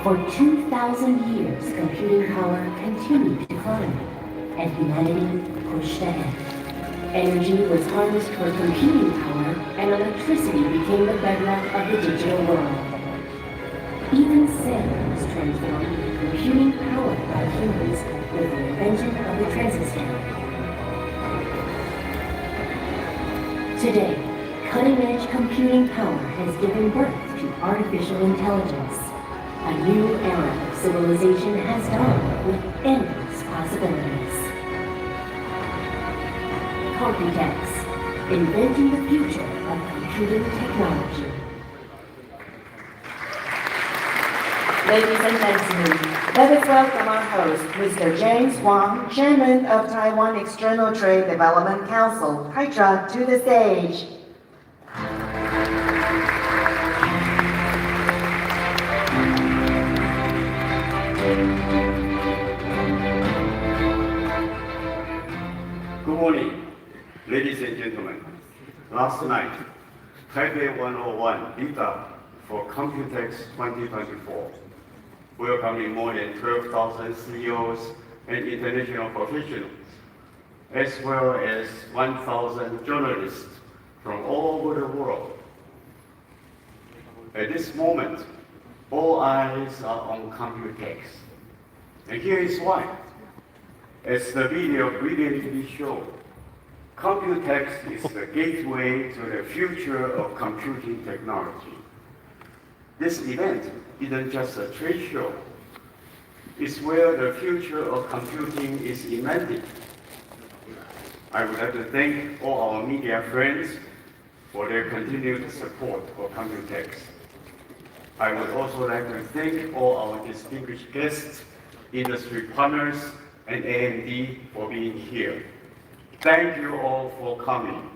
For 2,000 years, computing power continued to climb, and humanity pushed ahead. Energy was harnessed for computing power, and electricity became the bedrock of the digital world. Even sand was transformed into computing powered by humans with the invention of the transistor. Today, cutting-edge computing power has given birth to artificial intelligence. A new era of civilization has dawned with endless possibilities. Computex, inventing the future of computing technology. Ladies and gentlemen, let us welcome our host, Mr. James Huang, Chairman of Taiwan External Trade Development Council, TaiTra, to the stage. Good morning, ladies and gentlemen. Last night, Taipei 101 lit up for Computex 2024, welcoming more than 12,000 CEOs and international professionals, as well as 1,000 journalists from all over the world. At this moment, all eyes are on Computex. And here is why. As the video brilliantly showed, Computex is the gateway to the future of computing technology. This event isn't just a trade show. It's where the future of computing is invented. I would like to thank all our media friends for their continued support for Computex. I would also like to thank all our distinguished guests, industry partners, and AMD for being here. Thank you all for coming.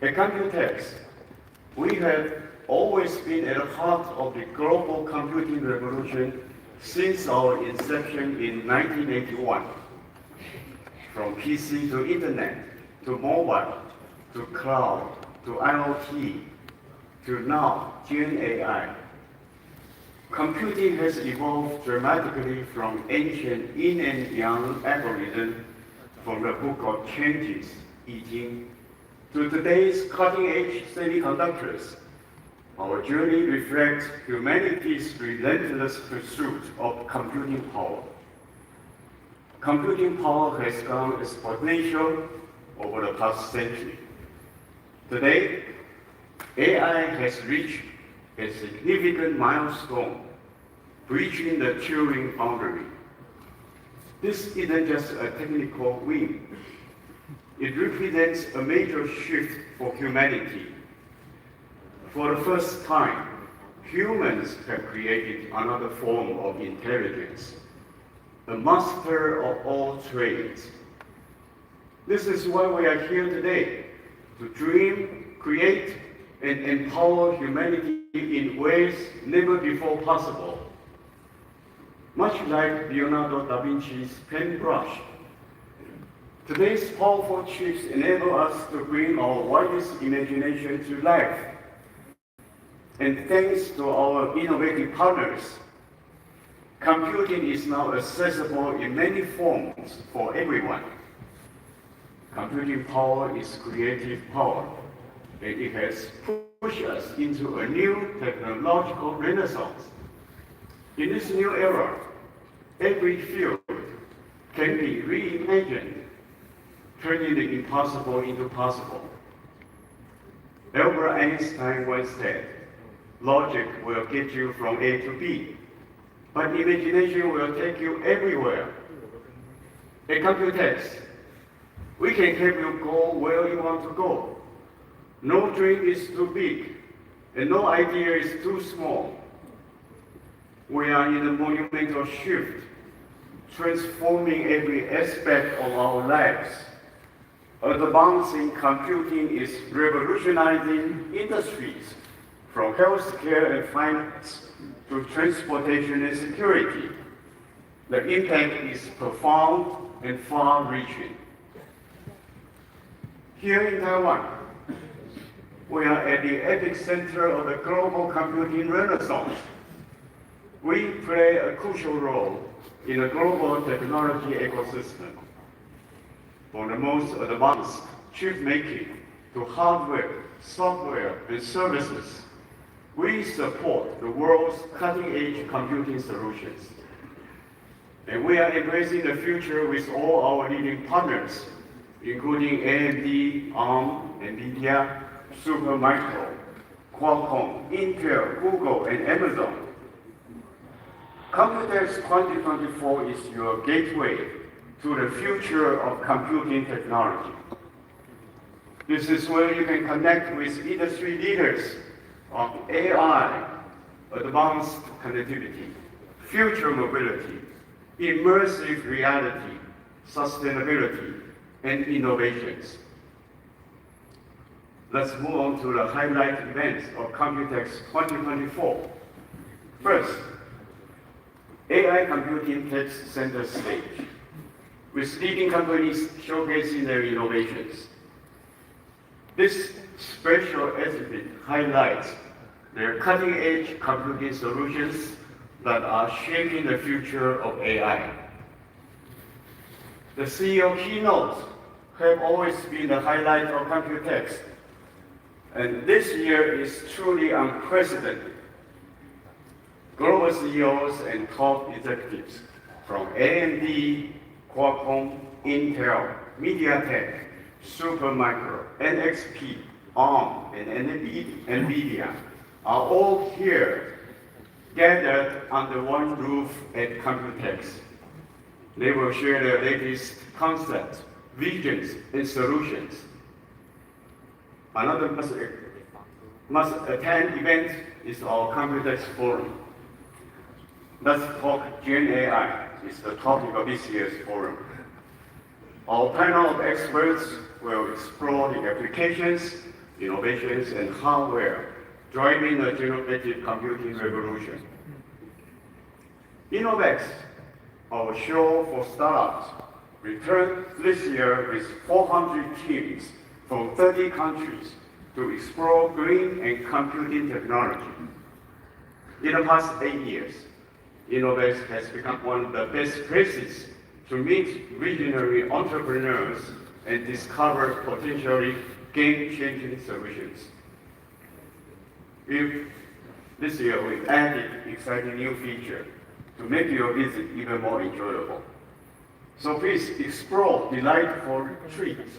At Computex, we have always been at the heart of the global computing revolution since our inception in 1981. From PC to internet, to mobile, to cloud, to IoT, to now Gen AI. Computing has evolved dramatically from ancient yin and yang algorithm from the Book of Changes, I Ching, to today's cutting-edge semiconductors. Our journey reflects humanity's relentless pursuit of computing power. Computing power has gone exponential over the past century. Today, AI has reached a significant milestone, breaching the Turing boundary. This isn't just a technical win. It represents a major shift for humanity. For the first time, humans have created another form of intelligence, a master of all trades. This is why we are here today, to dream, create, and empower humanity in ways never before possible. Much like Leonardo da Vinci's paintbrush, today's powerful chips enable us to bring our wildest imagination to life. And thanks to our innovative partners, computing is now accessible in many forms for everyone. Computing power is creative power, and it has pushed us into a new technological renaissance. In this new era, every field can be reimagined, turning the impossible into possible. Albert Einstein once said, "Logic will get you from A to B, but imagination will take you everywhere." At Computex, we can help you go where you want to go. No dream is too big, and no idea is too small. We are in a monumental shift, transforming every aspect of our lives. Advancing computing is revolutionizing industries, from healthcare and finance to transportation and security. The impact is profound and far-reaching. Here in Taiwan, we are at the epicenter of the global computing renaissance. We play a crucial role in the global technology ecosystem, from the most advanced chip making to hardware, software, and services. We support the world's cutting-edge computing solutions. And we are embracing the future with all our leading partners, including AMD, ARM, NVIDIA, Supermicro, Qualcomm, Intel, Google, and Amazon. Computex 2024 is your gateway to the future of computing technology. This is where you can connect with industry leaders of AI, advanced connectivity, future mobility, immersive reality, sustainability, and innovations. Let's move on to the highlight events of Computex 2024. First, AI computing takes center stage, with leading companies showcasing their innovations. This special exhibit highlights their cutting-edge computing solutions that are shaping the future of AI. The CEO keynotes have always been the highlight of Computex, and this year is truly unprecedented. Global CEOs and top executives from AMD, Qualcomm, Intel, MediaTek, Supermicro, NXP, ARM, and NVIDIA are all here, gathered under one roof at Computex. They will share their latest concepts, visions, and solutions. Another must-attend event is our Computex Forum. Let's Talk Gen AI is the topic of this year's forum. Our panel of experts will explore the applications, innovations, and hardware driving the generative computing revolution. Innovex, our show for startups, returned this year with 400 teams from 30 countries to explore green and computing technology. In the past 8 years, Innovex has become one of the best places to meet visionary entrepreneurs and discover potentially game-changing solutions. This year, we've added exciting new features to make your visit even more enjoyable. So please explore delightful treats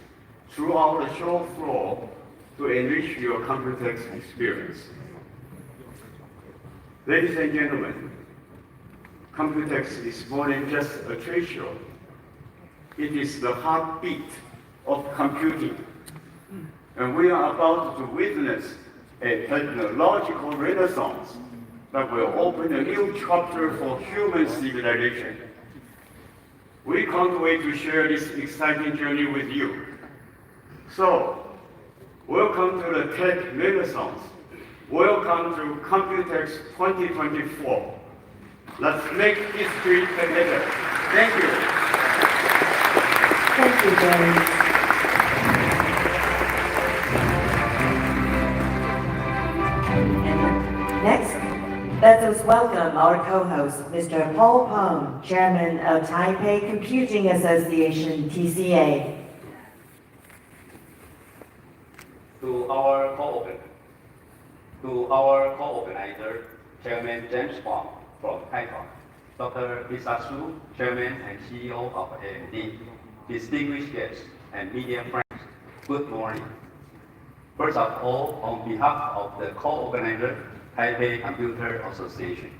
throughout the show floor to enrich your Computex experience. Ladies and gentlemen, Computex is more than just a trade show. It is the heartbeat of computing. And we are about to witness a technological renaissance that will open a new chapter for human civilization. We can't wait to share this exciting journey with you. So, welcome to the Tech Renaissance. Welcome to Computex 2024. Let's make history together. Thank you. Thank you, James. Next, let us welcome our co-host, Mr. Paul Peng, Chairman of Taipei Computing Association, TCA. To our co-organizer, Chairman James Huang from Taiwan, Dr. Lisa Su, Chairman and CEO of AMD, distinguished guests and media friends, good morning. First of all, on behalf of the co-organizer, Taipei Computer Association,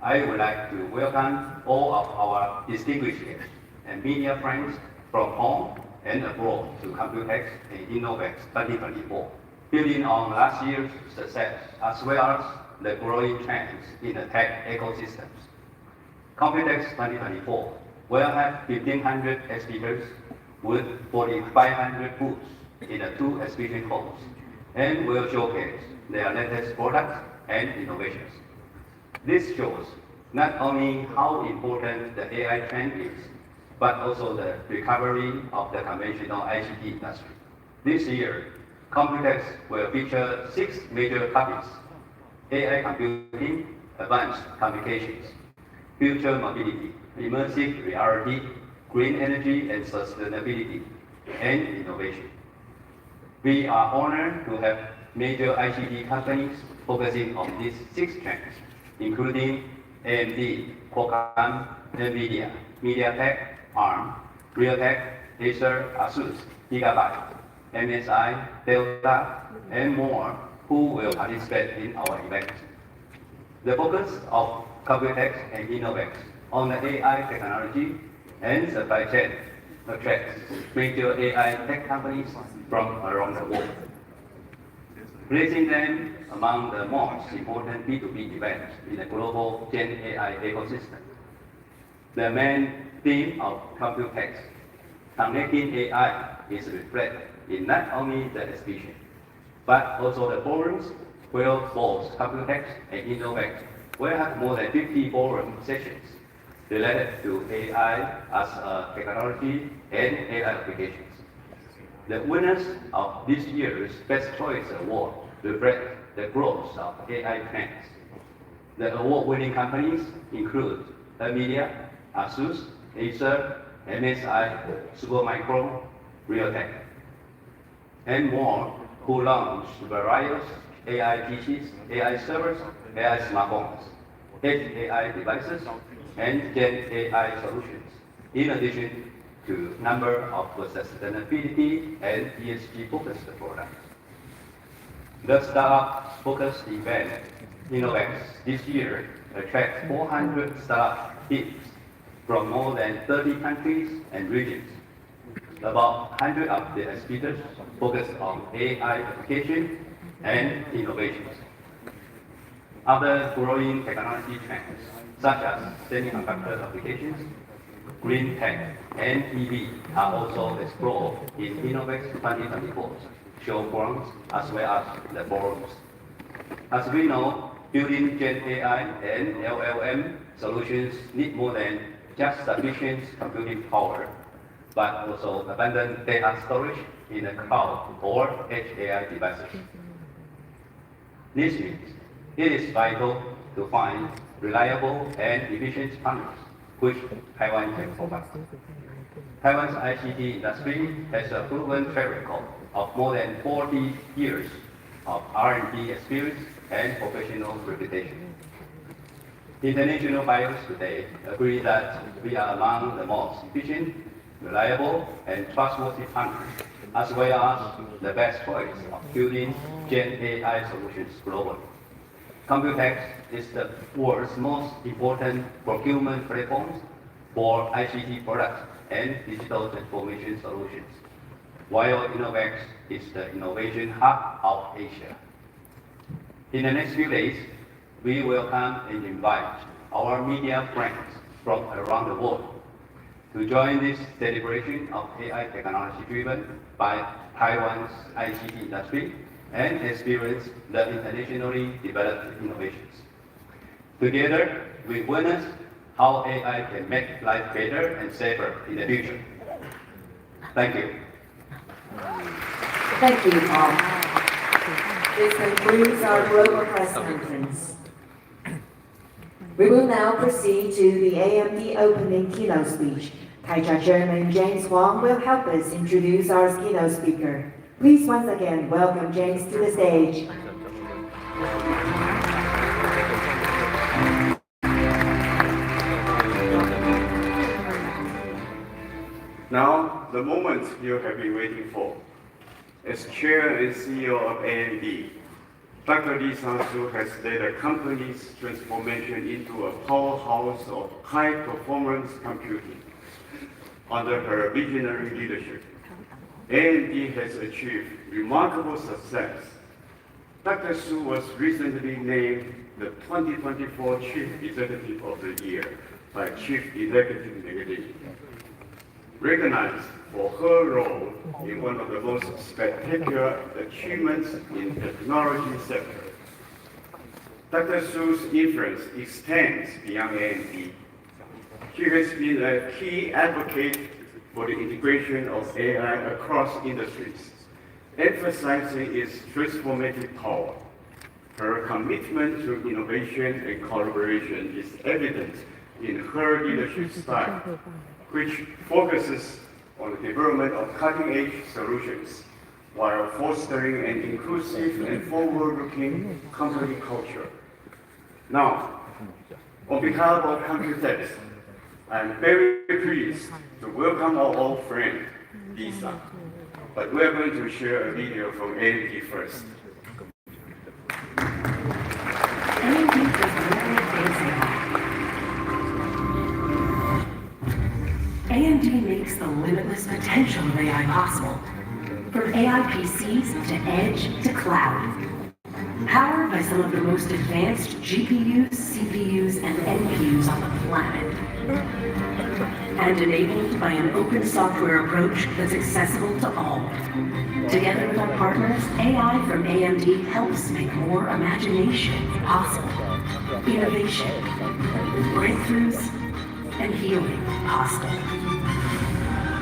I would like to welcome all of our distinguished guests and media friends from home and abroad to Computex and Innovex 2024, building on last year's success as well as the growing trends in the tech ecosystems. Computex 2024 will have 1,500 speakers with 4,500 booths in the 2 exhibition halls and will showcase their latest products and innovations. This shows not only how important the AI trend is, but also the recovery of the conventional ICT industry. This year, Computex will feature 6 major topics: AI computing, advanced communications, future mobility, immersive reality, green energy and sustainability, and innovation. We are honored to have major ICT companies focusing on these 6 trends, including AMD, Qualcomm, NVIDIA, MediaTek, ARM, Realtek, Acer, Asus, Gigabyte, MSI, Delta, and more who will participate in our event. The focus of Computex and Innovex on the AI technology and supply chain attracts major AI tech companies from around the world, placing them among the most important B2B events in the global Gen AI ecosystem. The main theme of Computex, connecting AI, is reflected in not only the exhibition, but also the forums where both Computex and Innovex will have more than 50 forum sessions related to AI as a technology and AI applications. The winners of this year's Best Choice Award reflect the growth of AI trends. The award-winning companies include NVIDIA, Asus, Acer, MSI, Supermicro, Realtek, and more, who launched various AI PCs, AI servers, AI smartphones, edge AI devices, and Gen AI solutions, in addition to number of sustainability and ESG-focused products. The startup-focused event, Innovex, this year attracts 400 startup teams from more than 30 countries and regions. About 100 of the exhibitors focus on AI application and innovations. Other growing technology trends, such as semiconductor applications, green tech, and EV, are also explored in Innovex 2024 showgrounds as well as the forums. As we know, building Gen AI and LLM solutions need more than just sufficient computing power, but also abundant data storage in the cloud or edge AI devices. This means it is vital to find reliable and efficient partners, which Taiwan can provide. Taiwan's ICT industry has a proven track record of more than 40 years of R&D experience and professional reputation. International buyers today agree that we are among the most efficient, reliable, and trustworthy partners, as well as the best choice of building Gen AI solutions globally. Computex is the world's most important procurement platform for ICT products and digital transformation solutions, while Innovex is the innovation hub of Asia. In the next few days, we welcome and invite our media friends from around the world to join this celebration of AI technology driven by Taiwan's ICT industry and experience the internationally developed innovations. Together, we witness how AI can make life better and safer in the future. Thank you. Thank you, Paul. This concludes our global press conference. We will now proceed to the AMD opening keynote speech. TaiCha Chairman James Huang will help us introduce our keynote speaker. Please once again welcome James to the stage. Now, the moment you have been waiting for. As Chair and CEO of AMD, Dr. Su Su has led the company's transformation into a powerhouse of high-performance computing. Under her visionary leadership, AMD has achieved remarkable success. Dr. Su was recently named the 2024 Chief Executive of the Year by Chief Executive Magazine, recognized for her role in one of the most spectacular achievements in the technology sector. Dr. Su's influence extends beyond AMD. She has been a key advocate for the integration of AI across industries, emphasizing its transformative power. Her commitment to innovation and collaboration is evident in her leadership style, which focuses on the development of cutting-edge solutions while fostering an inclusive and forward-looking company culture. Now, on behalf of Computex, I'm very pleased to welcome our old friend, Lisa. But we're going to share a video from AMD first. AMD does literally things AI. AMD makes the limitless potential of AI possible. From AI PCs to edge to cloud. Powered by some of the most advanced GPUs, CPUs, and NPUs on the planet. And enabled by an open software approach that's accessible to all. Together with our partners, AI from AMD helps make more imagination possible. Innovation, breakthroughs, and healing possible.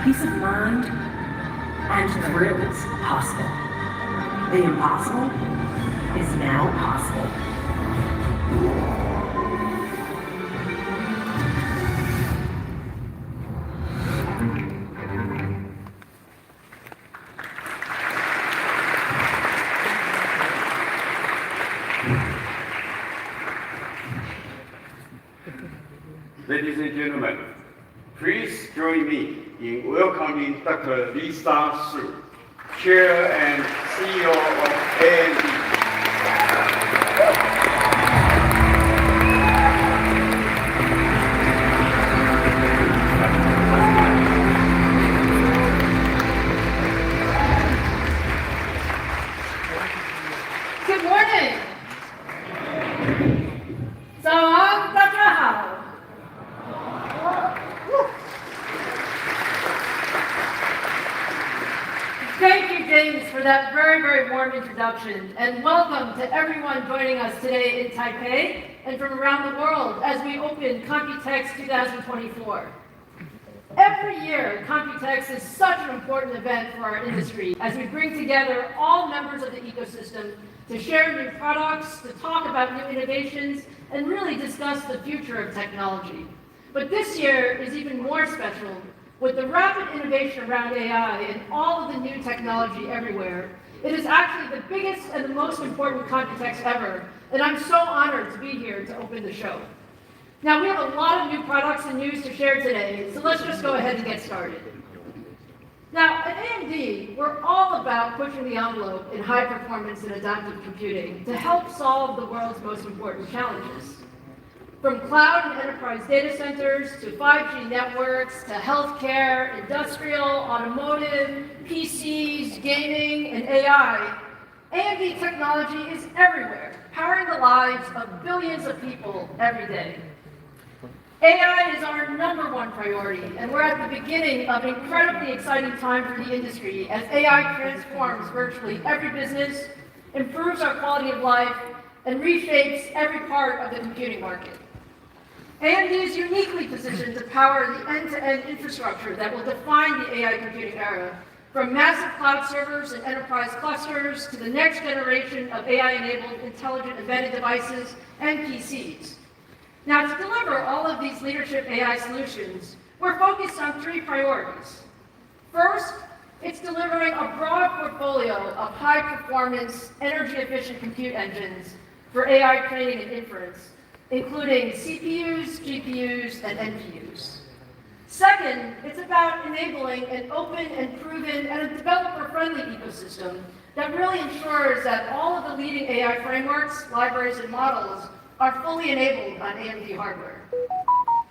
Peace of mind and thrills possible. The impossible is now possible. Ladies and gentlemen, please join me in welcoming Dr. Lisa Su, Chair and CEO of AMD. Good morning. So I'm Dr. Hao. Thank you, James, for that very, very warm introduction, and welcome to everyone joining us today in Taipei and from around the world as we open Computex 2024. Every year, Computex is such an important event for our industry as we bring together all members of the ecosystem to share new products, to talk about new innovations, and really discuss the future of technology. But this year is even more special. With the rapid innovation around AI and all of the new technology everywhere, it is actually the biggest and the most important Computex ever, and I'm so honored to be here to open the show. Now, we have a lot of new products and news to share today, so let's just go ahead and get started. Now, at AMD, we're all about pushing the envelope in high performance and adaptive computing to help solve the world's most important challenges. From cloud and enterprise data centers to 5G networks to healthcare, industrial, automotive, PCs, gaming, and AI, AMD technology is everywhere, powering the lives of billions of people every day. AI is our #1 priority, and we're at the beginning of an incredibly exciting time for the industry as AI transforms virtually every business, improves our quality of life, and reshapes every part of the computing market. AMD is uniquely positioned to power the end-to-end infrastructure that will define the AI computing era, from massive cloud servers and enterprise clusters to the next generation of AI-enabled intelligent embedded devices and PCs. Now, to deliver all of these leadership AI solutions, we're focused on 3 priorities. First, it's delivering a broad portfolio of high-performance, energy-efficient compute engines for AI training and inference, including CPUs, GPUs, and NPUs. Second, it's about enabling an open and proven and a developer-friendly ecosystem that really ensures that all of the leading AI frameworks, libraries, and models are fully enabled on AMD hardware.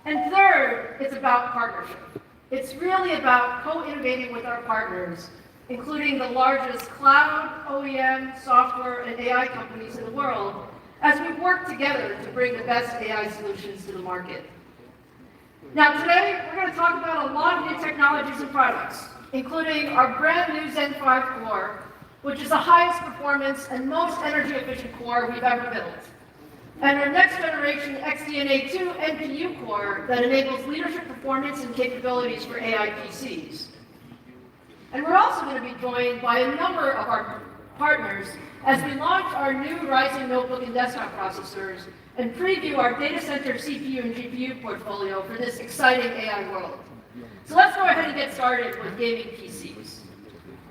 And third, it's about partnership. It's really about co-innovating with our partners, including the largest cloud, OEM, software, and AI companies in the world, as we work together to bring the best AI solutions to the market. Now today, we're going to talk about a lot of new technologies and products, including our brand new Zen 5 core, which is the highest performance and most energy efficient core we've ever built. And our next generation XDNA 2 NPU core that enables leadership performance and capabilities for AI PCs. And we're also going to be joined by a number of our partners as we launch our new Ryzen notebook and desktop processors and preview our data center CPU and GPU portfolio for this exciting AI world. So let's go ahead and get started with gaming PCs.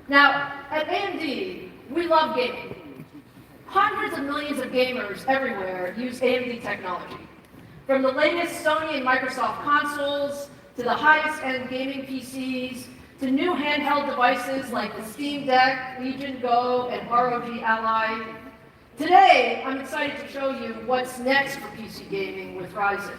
Now, at AMD, we love gaming. Hundreds of millions of gamers everywhere use AMD technology. From the latest Sony and Microsoft consoles, to the highest-end gaming PCs, to new handheld devices like the Steam Deck, Legion Go, and ROG Ally. Today, I'm excited to show you what's next for PC gaming with Ryzen.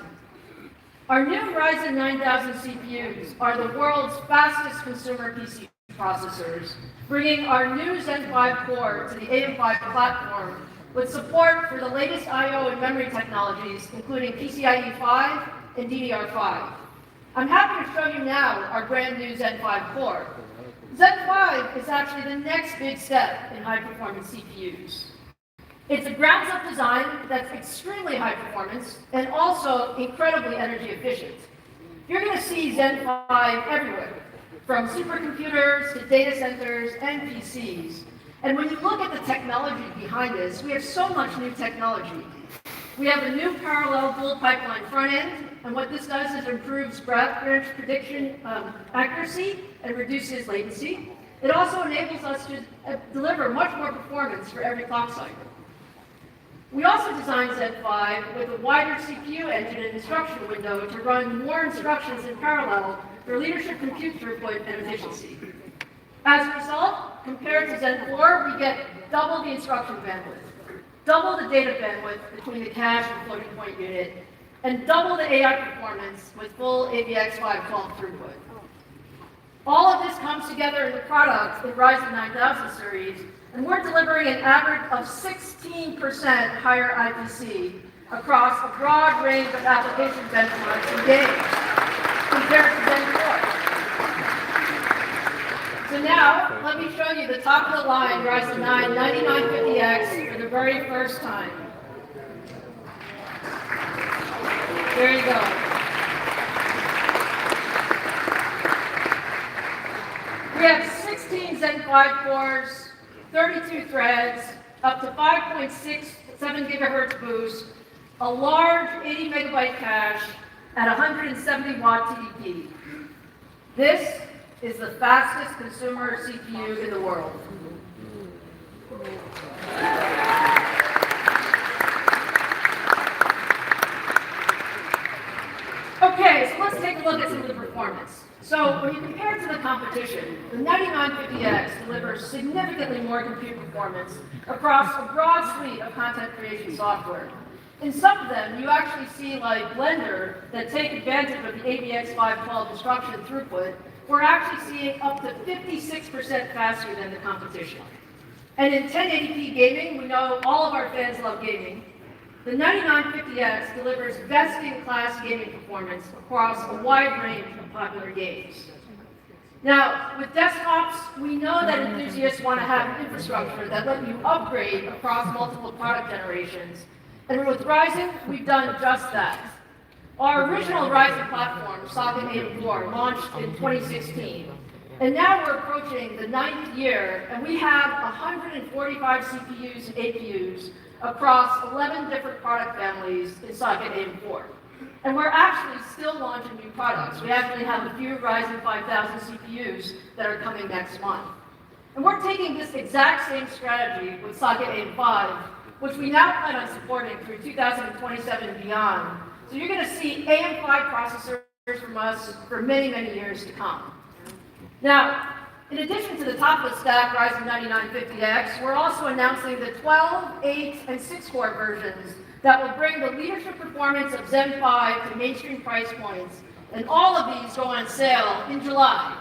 Our new Ryzen 9000 CPUs are the world's fastest consumer PC processors, bringing our new Zen 5 core to the AM5 platform with support for the latest I/O and memory technologies, including PCIe 5 and DDR5. I'm happy to show you now our brand new Zen 5 core. Zen 5 is actually the next big step in high-performance CPUs. It's a grounds-up design that's extremely high performance and also incredibly energy efficient. You're going to see Zen 5 everywhere, from supercomputers to data centers and PCs. And when you look at the technology behind this, we have so much new technology. We have a new parallel dual pipeline front end, and what this does is improves graph branch prediction accuracy and reduces latency. It also enables us to deliver much more performance for every clock cycle. We also designed Zen 5 with a wider CPU engine and instruction window to run more instructions in parallel for leadership compute throughput and efficiency. As a result, compared to Zen 4, we get double the instruction bandwidth, double the data bandwidth between the cache and floating point unit, and double the AI performance with full AVX512 throughput. All of this comes together in the product in Ryzen 9000 series, and we're delivering an average of 16% higher IPC across a broad range of application benchmarks and games compared to Zen 4. So now, let me show you the top of the line Ryzen 9 9950X for the very first time. There you go. We have 16 Zen 5 cores, 32 threads, up to 5.67 gigahertz boost, a large 80 megabyte cache at 170 watt TDP. This is the fastest consumer CPU in the world. Okay, so let's take a look at some of the performance. So when you compare it to the competition, the 9950X delivers significantly more compute performance across a broad suite of content creation software. In some of them, you actually see like Blender that take advantage of the AVX512 instruction throughput. We're actually seeing up to 56% faster than the competition. And in 1080p gaming, we know all of our fans love gaming. The 9950X delivers best-in-class gaming performance across a wide range of popular games. Now, with desktops, we know that enthusiasts want to have infrastructure that let you upgrade across multiple product generations. And with Ryzen, we've done just that. Our original Ryzen platform, Socket AM4, launched in 2016. And now we're approaching the 9th year, and we have 145 CPUs and APUs across 11 different product families in Socket AM4. And we're actually still launching new products. We actually have a few Ryzen 5000 CPUs that are coming next month. And we're taking this exact same strategy with Socket AM5, which we now plan on supporting through 2027 and beyond. So you're going to see AM5 processors from us for many, many years to come. Now, in addition to the top-of-the-stack Ryzen 9950X, we're also announcing the 12, 8, and 6-core versions that will bring the leadership performance of Zen 5 to mainstream price points, and all of these go on sale in July.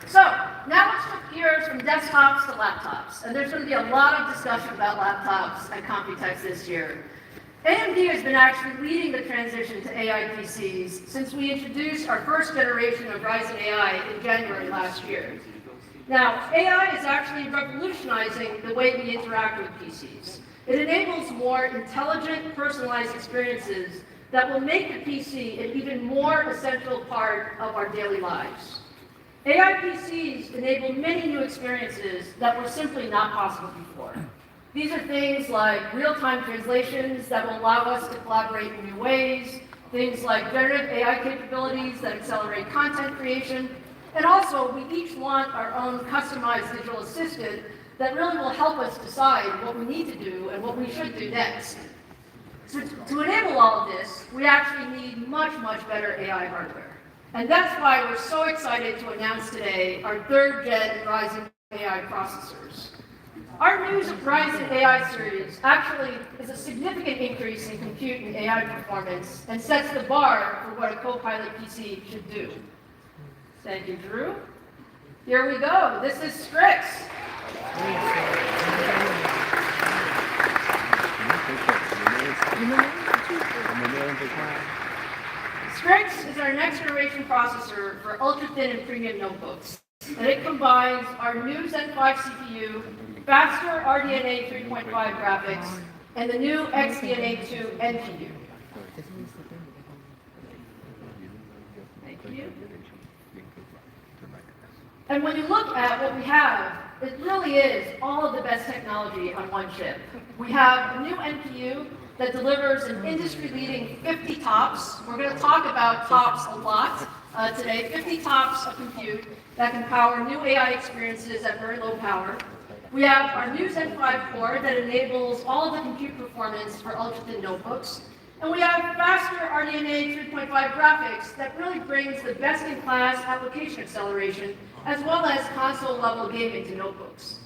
So, now let's shift gears from desktops to laptops, and there's going to be a lot of discussion about laptops at Computex this year. AMD has been actually leading the transition to AI PCs since we introduced our first generation of Ryzen AI in January last year. Now, AI is actually revolutionizing the way we interact with PCs. It enables more intelligent, personalized experiences that will make the PC an even more essential part of our daily lives. AI PCs enable many new experiences that were simply not possible before. These are things like real-time translations that will allow us to collaborate in new ways, things like generative AI capabilities that accelerate content creation, and also we each want our own customized digital assistant that really will help us decide what we need to do and what we should do next. So to enable all of this, we actually need much, much better AI hardware. And that's why we're so excited to announce today our 3rd gen Ryzen AI processors. Our new Ryzen AI series actually is a significant increase in compute and AI performance and sets the bar for what a Copilot PC should do. Thank you, Drew. Here we go. This is Strix. Strix is our next generation processor for ultra-thin and premium notebooks. And it combines our new Zen 5 CPU, faster RDNA 3.5 graphics, and the new XDNA 2 NPU. Thank you. And when you look at what we have, it really is all of the best technology on one chip. We have a new NPU that delivers an industry-leading 50 TOPS. We're going to talk about TOPS a lot today. 50 TOPS of compute that can power new AI experiences at very low power. We have our new Zen 5 core that enables all of the compute performance for ultra-thin notebooks. And we have faster RDNA 3.5 graphics that really brings the best-in-class application acceleration as well as console-level gaming to notebooks.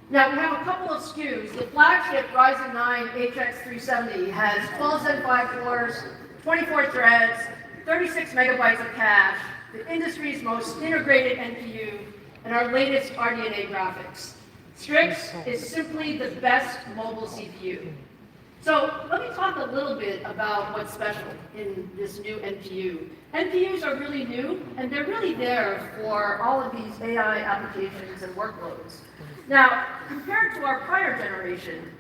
Now, we have a couple of SKUs. The flagship Ryzen 9 HX370 has 12 Zen 5 cores, 24 threads, 36 megabytes of cache, the industry's most integrated NPU, and our latest RDNA graphics. Strix is simply the best mobile CPU. So let me talk a little bit about what's special in this new NPU. NPUs are really new, and they're really there for all of these AI applications and workloads. Now, compared to our prior generation,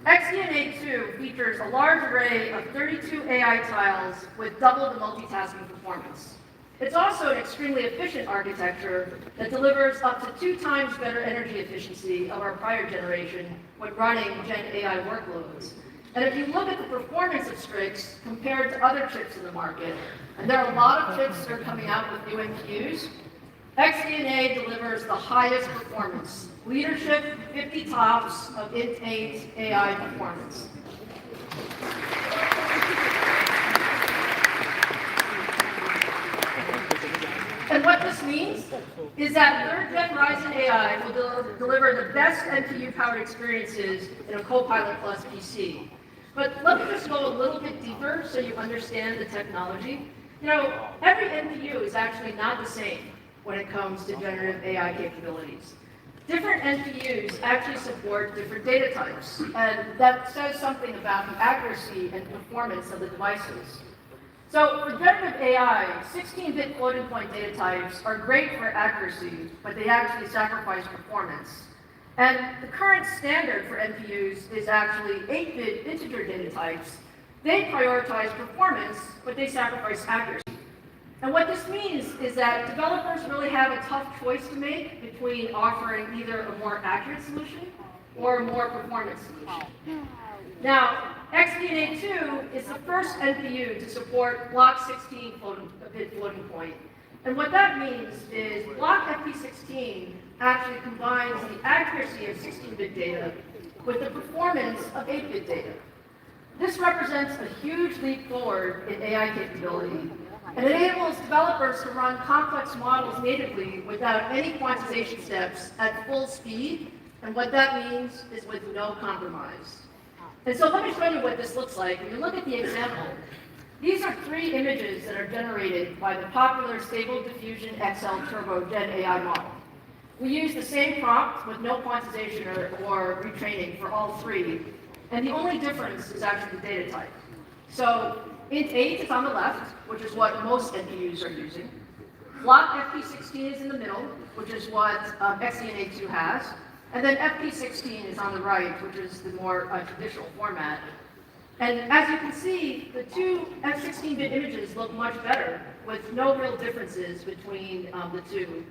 XDNA 2 features a large array of 32 AI tiles with double the multitasking performance. It's also an extremely efficient architecture that delivers up to 2 times better energy efficiency of our prior generation when running Gen AI workloads. And if you look at the performance of Strix compared to other chips in the market, and there are a lot of chips that are coming out with new NPUs, XDNA delivers the highest performance. Leadership 50 TOPS of Int 8 AI performance. And what this means is that 3rd gen Ryzen AI will deliver the best NPU-powered experiences in a Copilot Plus PC. But let me just go a little bit deeper so you understand the technology. You know, every NPU is actually not the same when it comes to generative AI capabilities. Different NPUs actually support different data types, and that says something about the accuracy and performance of the devices. So for generative AI, 16-bit floating point data types are great for accuracy, but they actually sacrifice performance. And the current standard for NPUs is actually 8-bit integer data types. They prioritize performance, but they sacrifice accuracy. And what this means is that developers really have a tough choice to make between offering either a more accurate solution or a more performance solution. Now, XDNA 2 is the first NPU to support block 16 bit floating point. And what that means is block FP16 actually combines the accuracy of 16-bit data with the performance of 8-bit data. This represents a huge leap forward in AI capability and enables developers to run complex models natively without any quantization steps at full speed, and what that means is with no compromise. And so let me show you what this looks like. When you look at the example, these are 3 images that are generated by the popular Stable Diffusion XL Turbo Gen AI model. We use the same prompt with no quantization or retraining for all 3, and the only difference is actually the data type. So Int 8 is on the left, which is what most NPUs are using. Block FP16 is in the middle, which is what XDNA 2 has. And then FP16 is on the right, which is the more traditional format. And as you can see, the two F16-bit images look much better, with no real differences between the two.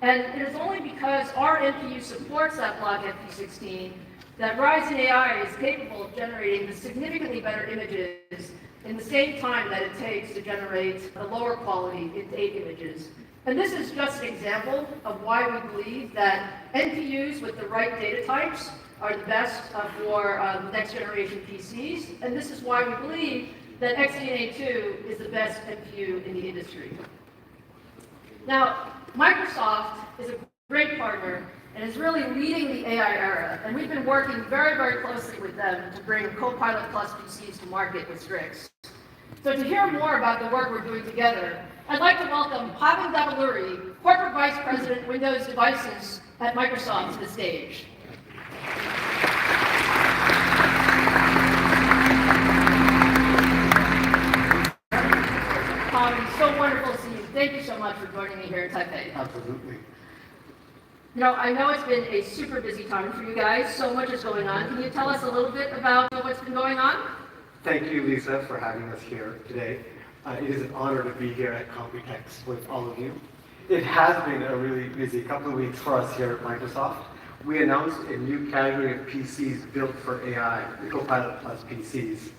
And it is only because our NPU supports that block FP16 that Ryzen AI is capable of generating the significantly better images in the same time that it takes to generate the lower quality INT8 images. And this is just an example of why we believe that NPUs with the right data types are the best for next generation PCs. And this is why we believe that XDNA2 is the best NPU in the industry. Now, Microsoft is a great partner and is really leading the AI era. And we've been working very, very closely with them to bring Copilot Plus PCs to market with Strix. So to hear more about the work we're doing together, I'd like to welcome Pavan Davuluri, Corporate Vice President, Windows Devices at Microsoft, to the stage. Pavan, so wonderful to see you. Thank you so much for joining me here in Taipei. Absolutely. You know, I know it's been a super busy time for you guys. So much is going on. Can you tell us a little bit about what's been going on? Thank you, Lisa, for having us here today. It is an honor to be here at Computex with all of you. It has been a really busy couple of weeks for us here at Microsoft. We announced a new category of PCs built for AI, the Copilot Plus PCs.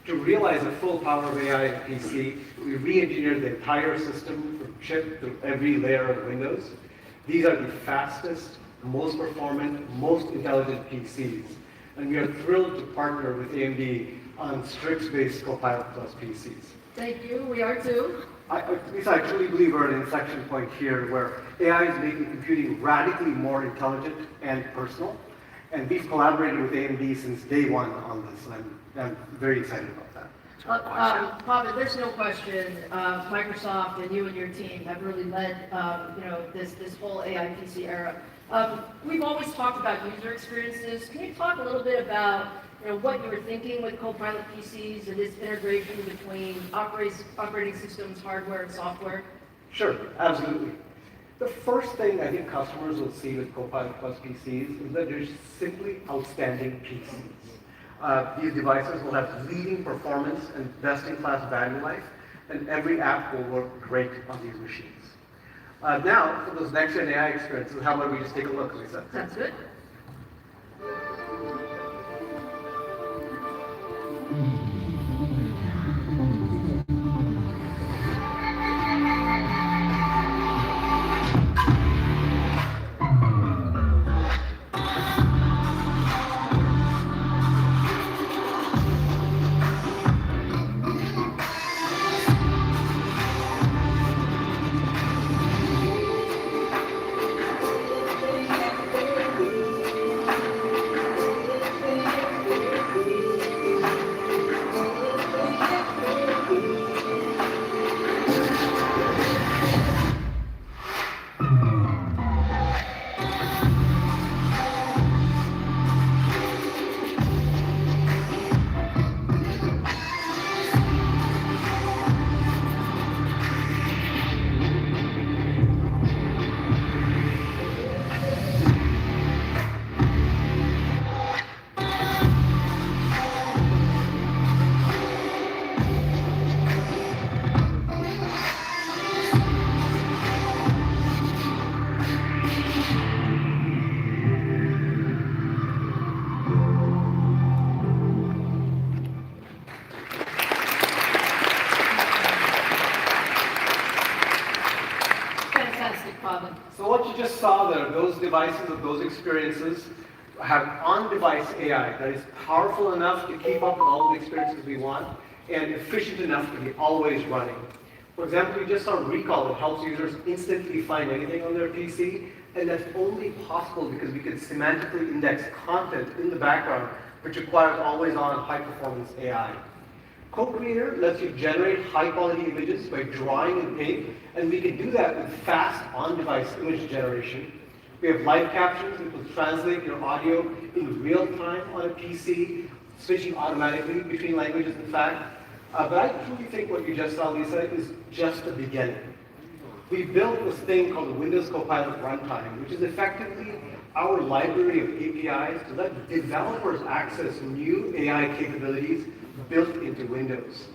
To realize the full power of AI in a PC, we re-engineered the entire system from chip to every layer of Windows. These are the fastest, most performant, most intelligent PCs. And we are thrilled to partner with AMD on Strix-based Copilot Plus PCs. Thank you. We are too. Lisa, I truly believe we're at an inflection point here where AI is making computing radically more intelligent and personal. And we've collaborated with AMD since day one on this, and I'm very excited about that. Pavan, there's no question Microsoft and you and your team have really led this whole AI PC era. We've always talked about user experiences. Can you talk a little bit about what you were thinking with Copilot PCs and this integration between operating systems, hardware, and software? Sure, absolutely. The first thing I think customers will see with Copilot Plus PCs is that they're simply outstanding PCs. These devices will have leading performance and best-in-class battery life, and every app will work great on these machines. Now, for those next-gen AI experiences, how about we just take a look, Lisa? Sounds good. So what you just saw there, those devices of those experiences have on-device AI that is powerful enough to keep up with all the experiences we want and efficient enough to be always running. For example, we just saw Recall that helps users instantly find anything on their PC, and that's only possible because we can semantically index content in the background, which requires always-on high-performance AI. Co-Creator lets you generate high-quality images by drawing in paint, and we can do that with fast on-device image generation. We have live captions that will translate your audio in real time on a PC, switching automatically between languages, in fact. But I truly think what you just saw, Lisa, is just the beginning. We built this thing called the Windows Copilot Runtime, which is effectively our library of APIs to let developers access new AI capabilities built into Windows.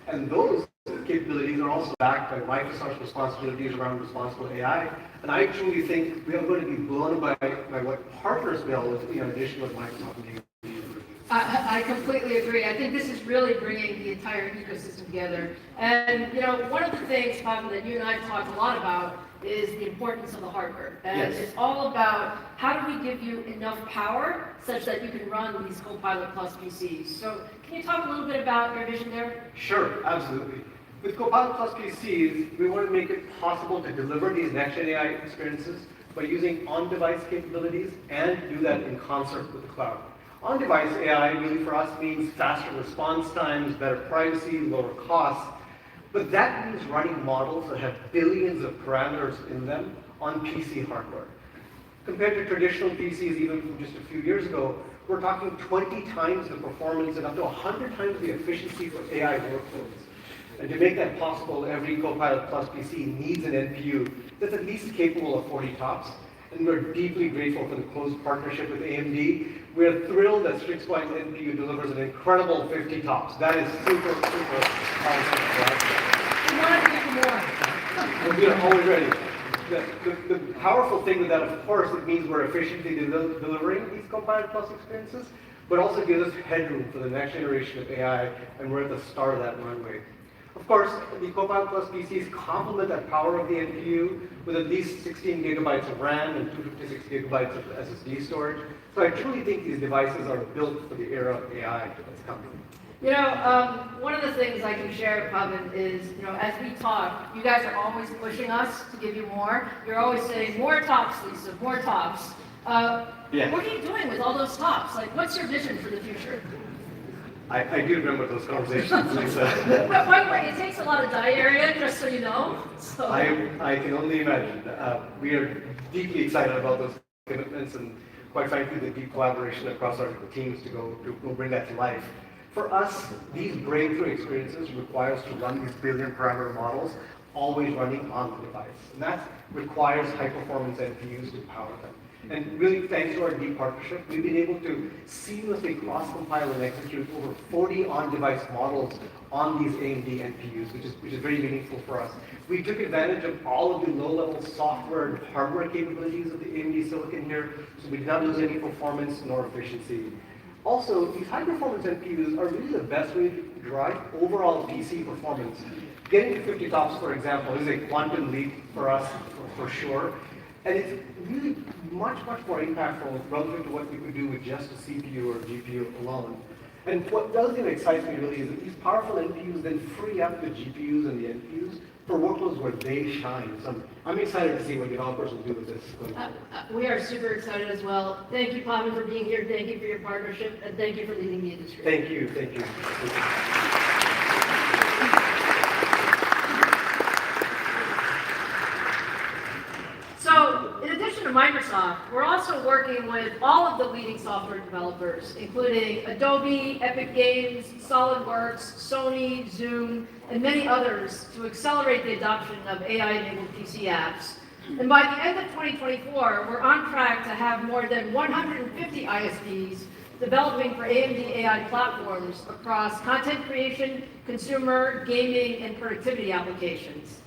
And those capabilities are also backed by Microsoft's responsibilities around responsible AI. And I truly think we are going to be blown by what partners build in addition to what Microsoft and AMD. I completely agree. I think this is really bringing the entire ecosystem together. And, one of the things, Pavan, that you and I have talked a lot about is the importance of the hardware. And Yes. it's all about how do we give you enough power such that you can run these Copilot Plus PCs. So can you talk a little bit about your vision there? Sure, absolutely. With Copilot Plus PCs, we want to make it possible to deliver these next-gen AI experiences by using on-device capabilities and do that in concert with the cloud. On-device AI really for us means faster response times, better privacy, lower costs, but that means running models that have billions of parameters in them on PC hardware. Compared to traditional PCs, even from just a few years ago, we're talking 20 times the performance and up to 100 times the efficiency for AI workloads. And to make that possible, every Copilot Plus PC needs an NPU that's at least capable of 40 TOPS. And we're deeply grateful for the close partnership with AMD. We're thrilled that Strixpoint NPU delivers an incredible 50 TOPS. That is super, super powerful for us. We want to give you more. We are always ready. The powerful thing with that, of course, it means we're efficiently delivering these Copilot Plus experiences, but also gives us headroom for the next generation of AI, and we're at the start of that runway. Of course, the Copilot Plus PCs complement that power of the NPU with at least 16 gigabytes of RAM and 256 gigabytes of SSD storage. So I truly think these devices are built for the era of AI that's coming. One of the things I can share, Pavan, is, as we talk, you guys are always pushing us to give you more. You're always saying, more tops, Lisa, more tops. Yeah. What are you doing with all those tops? Like, what's your vision for the future? I do remember those conversations, Lisa. But by the way, it takes a lot of die area, just so you know. So. I can only imagine. We are deeply excited about those commitments and, quite frankly, the deep collaboration across our teams to go bring that to life. For us, these breakthrough experiences require us to run these billion parameter models, always running on the device. And that requires high-performance NPUs to power them. And really, thanks to our deep partnership, we've been able to seamlessly cross-compile and execute over 40 on-device models on these AMD NPUs, which is very meaningful for us. We took advantage of all of the low-level software and hardware capabilities of the AMD silicon here, so we did not lose any performance nor efficiency. Also, these high-performance NPUs are really the best way to drive overall PC performance. Getting to 50 TOPS, for example, is a quantum leap for us, for sure. And it's really much, much more impactful relative to what we could do with just a CPU or GPU alone. And what does excite me really is that these powerful NPUs then free up the GPUs and the NPUs for workloads where they shine. So I'm excited to see what developers will do with this. We are super excited as well. Thank you, Pavan, for being here. Thank you for your partnership, and thank you for leading the industry. Thank you. Thank you. So, in addition to Microsoft, we're also working with all of the leading software developers, including Adobe, Epic Games, SolidWorks, Sony, Zoom, and many others to accelerate the adoption of AI-enabled PC apps. And by the end of 2024, we're on track to have more than 150 ISVs developing for AMD AI platforms across content creation, consumer, gaming, and productivity applications.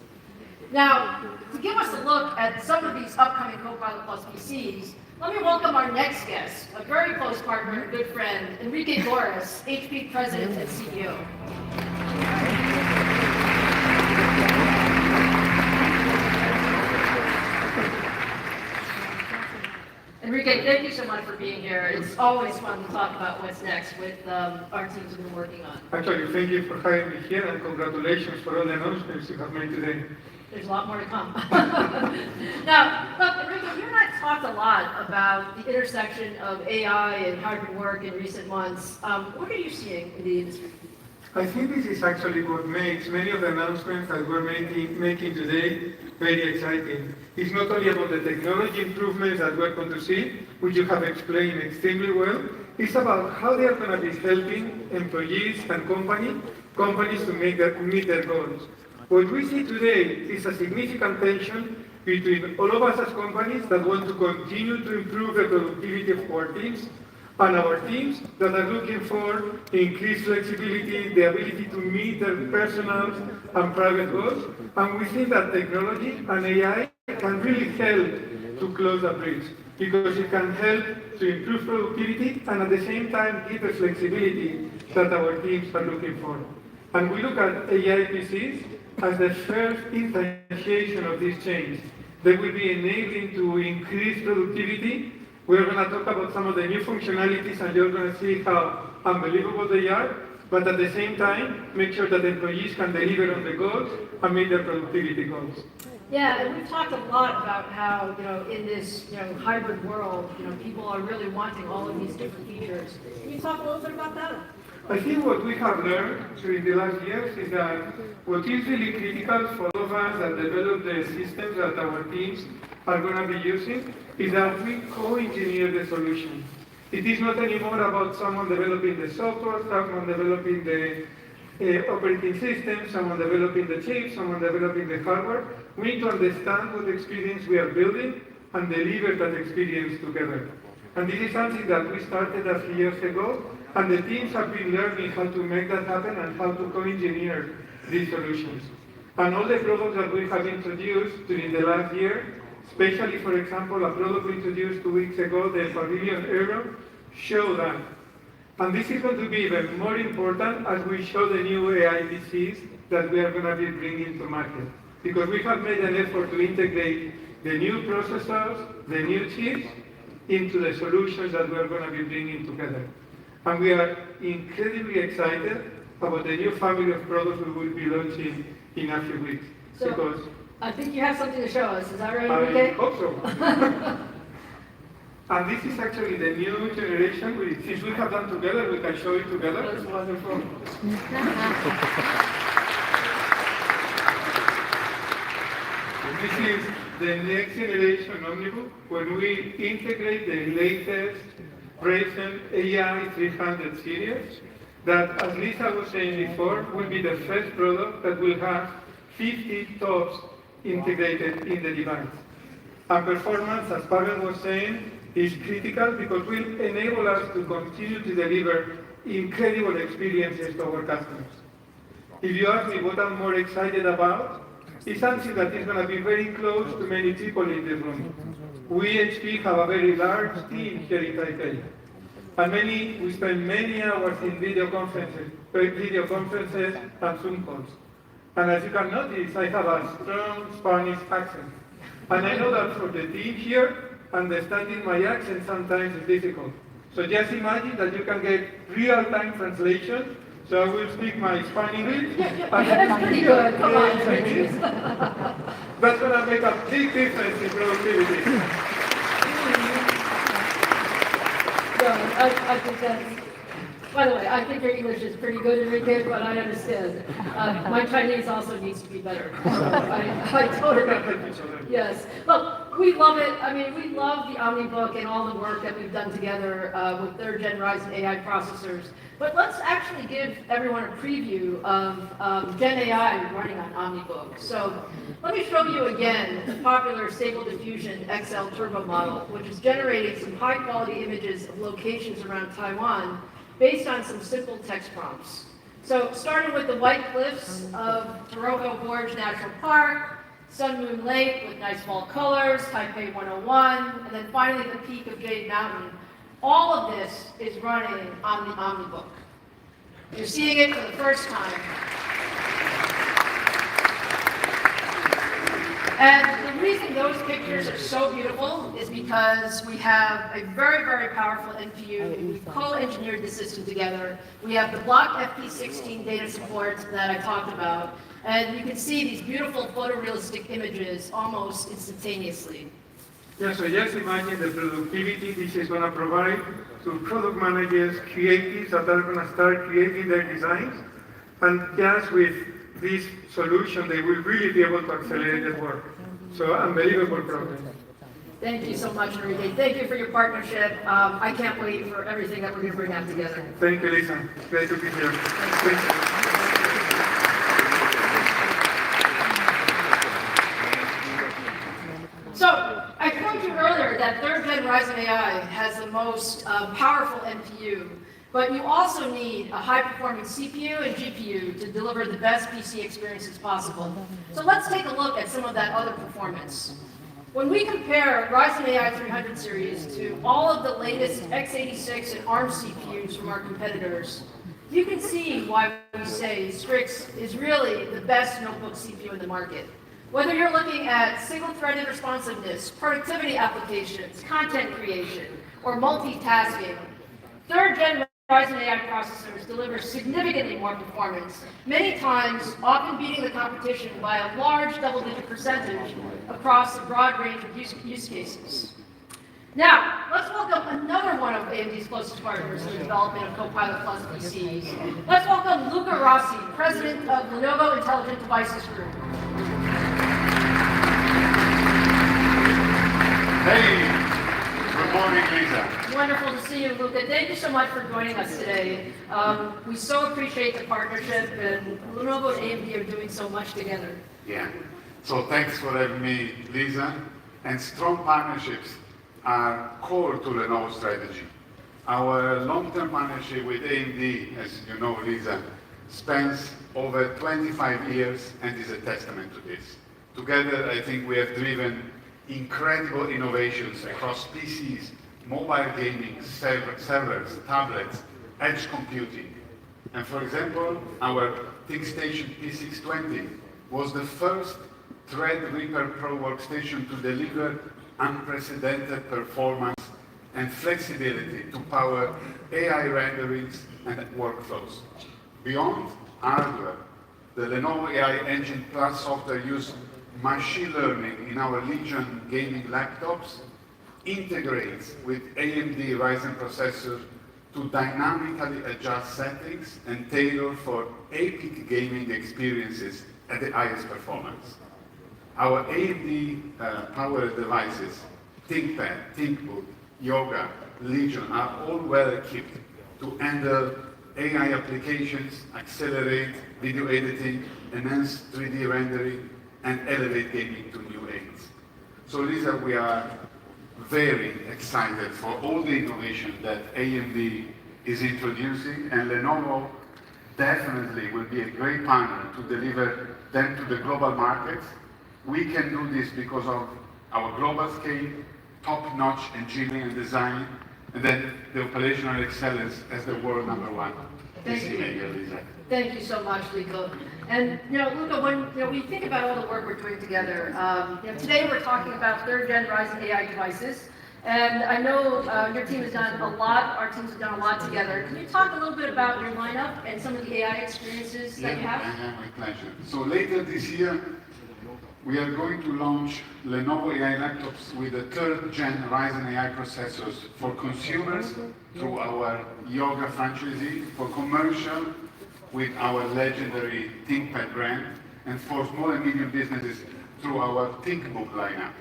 Now, to give us a look at some of these upcoming Copilot Plus PCs, let me welcome our next guest, a very close partner and good friend, Enrique Torres, HP President and CEO. Enrique, thank you so much for being here. It's always fun to talk about what's next with our teams have been working on. Actually, thank you for having me here and congratulations for all the announcements you have made today. There's a lot more to come. Now, look, Enrique, you and I talked a lot about the intersection of AI and hybrid work in recent months. What are you seeing in the industry? I think this is actually what makes many of the announcements that we're making today very exciting. It's not only about the technology improvements that we're going to see, which you have explained extremely well, it's about how they are going to be helping employees and companies to meet their goals. What we see today is a significant tension between all of us as companies that want to continue to improve the productivity of our teams and our teams that are looking for increased flexibility, the ability to meet their personal and private goals. And we think that technology and AI can really help to close that bridge because it can help to improve productivity and at the same time give the flexibility that our teams are looking for. And we look at AI PCs as the first instantiation of this change. They will be enabling to increase productivity. We're going to talk about some of the new functionalities and you're going to see how unbelievable they are, but at the same time, make sure that employees can deliver on the goals and meet their productivity goals. Yeah, and we've talked a lot about how, in this, hybrid world, people are really wanting all of these different features. Can you talk a little bit about that? I think what we have learned during the last years is that what is really critical for all of us that develop the systems that our teams are going to be using is that we co-engineer the solution. It is not anymore about someone developing the software, someone developing the operating system, someone developing the chips, someone developing the hardware. We need to understand what experience we are building and deliver that experience together. And this is something that we started a few years ago, and the teams have been learning how to make that happen and how to co-engineer these solutions. And all the products that we have introduced during the last year, especially, for example, a product we introduced 2 weeks ago, the Pavilion Aero, show that. And this is going to be even more important as we show the new AI PCs that we are going to be bringing to market. Because we have made an effort to integrate the new processors, the new chips, into the solutions that we are going to be bringing together. And we are incredibly excited about the new family of products we will be launching in a few weeks. So, because I think you have something to show us. Is that right, I Enrique? hope so. And this is actually the new generation. Since we have done together, we can show it together. That's wonderful. This is the next generation Omnibook when we integrate the latest Ryzen AI 300 series that, as Lisa was saying before, will be the first product that will have 50 TOPS integrated in the device. And performance, as Pavel was saying, is critical because it will enable us to continue to deliver incredible experiences to our customers. If you ask me what I'm more excited about, it's something that is going to be very close to many people in this room. We HP have a very large team here in Taipei. And we spend many hours in video conferences and Zoom calls. And as you can notice, I have a strong Spanish accent. And I know that for the team here, understanding my accent sometimes is difficult. So just imagine that you can get real-time translation. So I will speak my Spanish. That's pretty good. Come on, Chinese. That's going to make a big difference in productivity. I think that's, by the way, I think your English is pretty good, Enrique, but I understand. My Chinese also needs to be better. So I totally agree. Yes. Look, we love it. I mean, we love the OmniBook and all the work that we've done together with third-gen Ryzen AI processors. But let's actually give everyone a preview of Gen AI running on OmniBook. So let me show you again the popular Stable Diffusion XL Turbo model, which is generating some high-quality images of locations around Taiwan based on some simple text prompts. So starting with the white cliffs of Toroho Gorge National Park, Sun Moon Lake with nice fall colors, Taipei 101, and then finally the peak of Jade Mountain. All of this is running on the OmniBook. You're seeing it for the first time. And the reason those pictures are so beautiful is because we have a very, very powerful NPU. We've co-engineered the system together. We have the block FP16 data support that I talked about. And you can see these beautiful photorealistic images almost instantaneously. Yeah, so just imagine the productivity this is going to provide to product managers, creatives that are going to start creating their designs. And just with this solution, they will really be able to accelerate their work. So unbelievable progress. Thank you so much, Enrique. Thank you for your partnership. I can't wait for everything that we're going to bring out together. Thank you, Lisa. Great to be here. Thank you. So, I told you earlier that third-gen Ryzen Ryzen AI has the most powerful NPU, but you also need a high-performance CPU and GPU to deliver the best PC experiences possible. So let's take a look at some of that other performance. When we compare Ryzen AI 300 series to all of the latest x86 and ARM CPUs from our competitors, you can see why we say Strix is really the best notebook CPU in the market. Whether you're looking at single-threaded responsiveness, productivity applications, content creation, or multitasking, third-gen Ryzen AI processors deliver significantly more performance, many times often beating the competition by a large double-digit percentage across a broad range of use cases. Now, let's welcome another one of AMD's closest partners in the development of Copilot Plus PCs. Let's welcome Luca Rossi, President of Lenovo Intelligent Devices Group. Hey, good morning, Lisa. Wonderful to see you, Luca. Thank you so much for joining us today. We so appreciate the partnership, and Lenovo and AMD are doing so much together. Yeah, so thanks for having me, Lisa. And strong partnerships are core to Lenovo's strategy. Our long-term partnership with AMD, as you know, Lisa, spans over 25 years and is a testament to this. Together, I think we have driven incredible innovations across PCs, mobile gaming, servers, tablets, edge computing. And for example, our ThinkStation P620 was the first Threadripper Pro workstation to deliver unprecedented performance and flexibility to power AI renderings and workflows. Beyond hardware, the Lenovo AI Engine Plus software used machine learning in our Legion gaming laptops, integrates with AMD Ryzen processors to dynamically adjust settings and tailor for epic gaming experiences at the highest performance. Our AMD powered devices, ThinkPad, ThinkBook, Yoga, Legion are all well equipped to handle AI applications, accelerate video editing, enhance 3D rendering, and elevate gaming to new heights. So Lisa, we are very excited for all the innovation that AMD is introducing, and Lenovo definitely will be a great partner to deliver them to the global markets. We can do this because of our global scale, top-notch engineering and design, and then the operational excellence as the world number one. Thank you. Lisa. Thank you so much, Luca. And Luca, when we think about all the work we're doing together, today we're talking about third-gen Ryzen AI devices, and I know your team has done a lot. Our teams have done a lot together. Can you talk a little bit about your lineup and some of the AI experiences that you have? Yeah, my pleasure. So later this year, we are going to launch Lenovo AI laptops with the third-gen Ryzen AI processors for consumers through our Yoga franchisee, for commercial with our legendary ThinkPad brand, and for small and medium businesses through our ThinkBook lineup.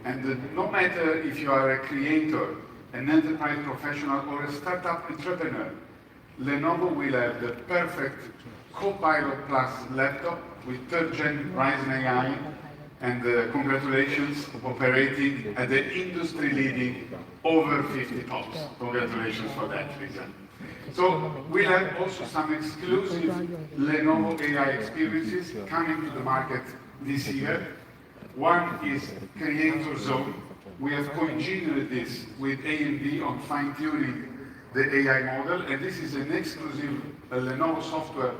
And no matter if you are a creator, an enterprise professional, or a startup entrepreneur, Lenovo will have the perfect Copilot Plus laptop with third-gen Ryzen AI, and congratulations, operating at the industry-leading over 50 TOPS. Congratulations for that, Lisa. So we'll have also some exclusive Lenovo AI experiences coming to the market this year. One is Creator Zone. We have co-engineered this with AMD on fine-tuning the AI model, and this is an exclusive Lenovo software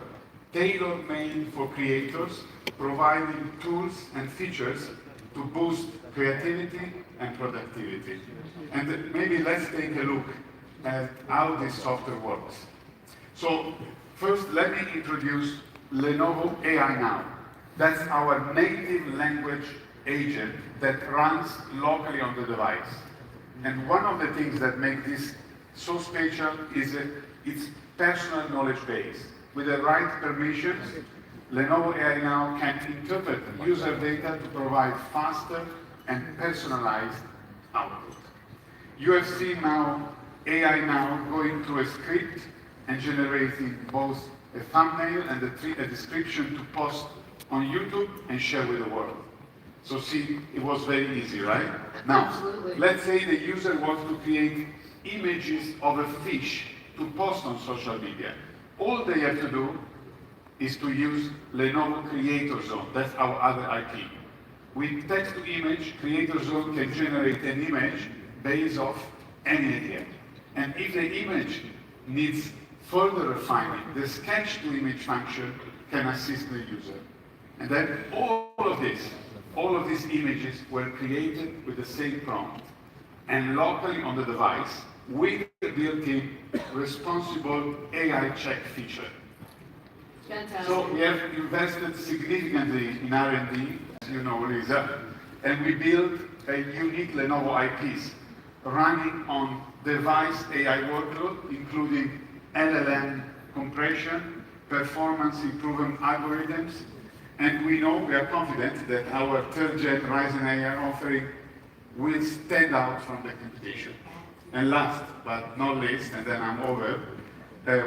tailor-made for creators, providing tools and features to boost creativity and productivity. And maybe let's take a look at how this software works. So first, let me introduce Lenovo AI Now. That's our native language agent that runs locally on the device. And one of the things that makes this so special is its personal knowledge base. With the right permissions, Lenovo AI Now can interpret user data to provide faster and personalized output. You have seen now AI Now going through a script and generating both a thumbnail and a description to post on YouTube and share with the world. So see, it was very easy, right? Now, Absolutely. let's say the user wants to create images of a fish to post on social media. All they have to do is to use Lenovo Creator Zone. That's our other IP. With text to image, Creator Zone can generate an image based off any idea. And if the image needs further refinement, the sketch to image function can assist the user. And then all of these images were created with the same prompt and locally on the device with the built-in responsible AI check feature. Fantastic. So we have invested significantly in R&D, as you know, Lisa, and we built a unique Lenovo IPs running on device AI workload, including LLM compression, performance improvement algorithms, and we are confident that our third-gen Ryzen AI offering will stand out from the competition. And last but not least, and then I'm over,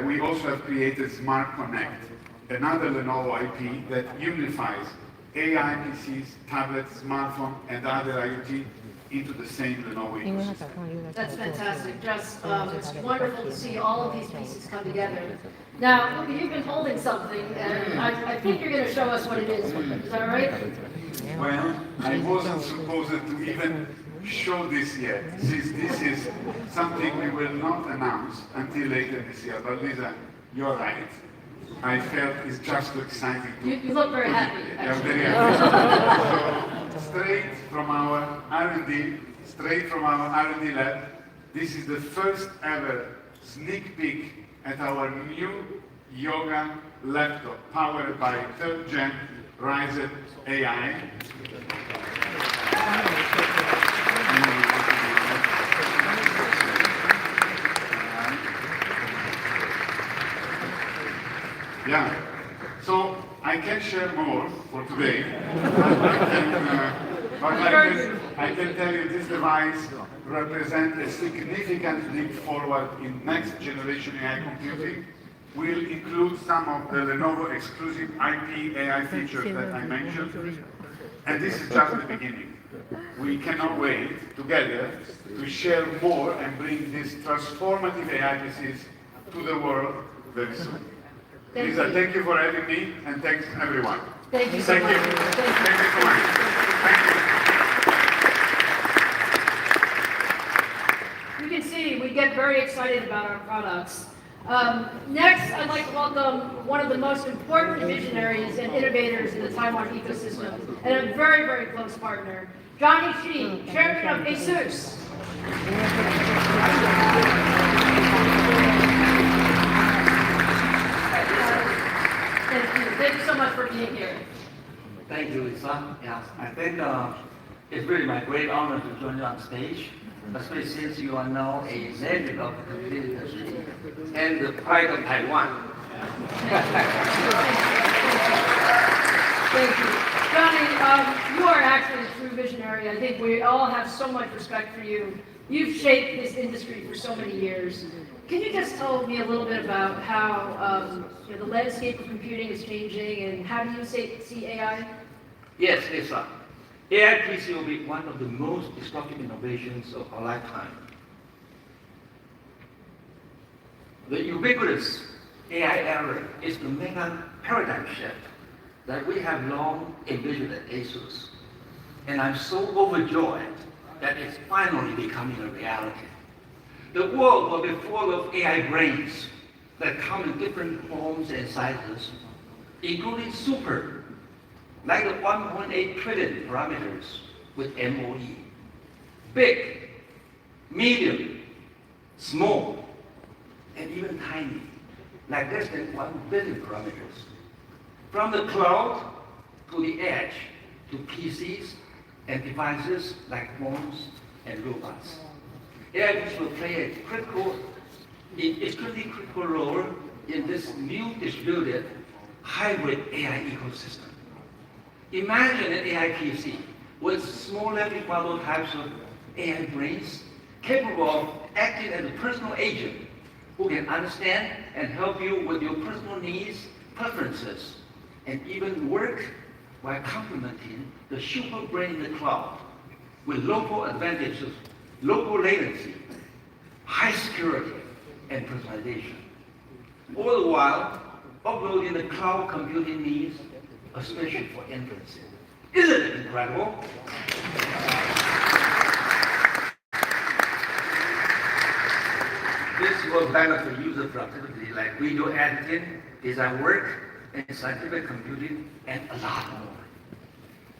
we also have created Smart Connect, another Lenovo IP that unifies AI PCs, tablets, smartphone, and other IoT into the same Lenovo ecosystem. That's fantastic, Jess. It's wonderful to see all of these pieces come together. Now, you've been holding something, and I think you're going to show us what it is. Is that right? Well, I wasn't supposed to even show this yet, since this is something we will not announce until later this year. But Lisa, you're right. I felt it's just too exciting. You look very happy. Yeah, very happy. So, straight from our R&D lab, this is the first ever sneak peek at our new Yoga laptop powered by third-gen Ryzen AI. Yeah, so I can share more for today. I can tell you this device represents a significant leap forward in next generation AI computing. Will include some of the Lenovo exclusive IP AI features that I mentioned. And this is just the beginning. We cannot wait together to share more and bring these transformative AI PCs to the world very soon. Lisa, thank you for having me, and thanks everyone. Thank you so much. Thank you so much. Thank you. You can see we get very excited about our products. Next, I'd like to welcome one of the most important visionaries and innovators in the Taiwan ecosystem, and a very, very close partner, Johnny Shi, chairman of ASUS. Thank you so much for being here. Thank you, Lisa. Yeah, I think it's really my great honor to join you on stage, especially since you are now a legend of the computer industry and the pride of Taiwan. Thank you. Johnny, you are actually a true visionary. I think we all have so much respect for you. You've shaped this industry for so many years. Can you just tell me a little bit about how the landscape of computing is changing, and how do you see AI? Yes, Lisa. AI PC will be one of the most disruptive innovations of our lifetime. The ubiquitous AI era is the mega paradigm shift that we have long envisioned at ASUS. And I'm so overjoyed that it's finally becoming a reality. The world will be full of AI brains that come in different forms and sizes, including super, like the 1.8 trillion parameters with MOE, big, medium, small, and even tiny, like less than 1 billion parameters. From the cloud to the edge to PCs and devices like phones and robots. AI will play a extremely critical role in this new distributed hybrid AI ecosystem. Imagine an AI PC with small level prototypes of AI brains capable of acting as a personal agent who can understand and help you with your personal needs, preferences, and even work while complementing the super brain in the cloud with local advantages, local latency, high security, and personalization. All the while, uploading the cloud computing needs, especially for inferencing. Isn't it incredible? This will benefit user productivity like video editing, design work, and scientific computing, and a lot more.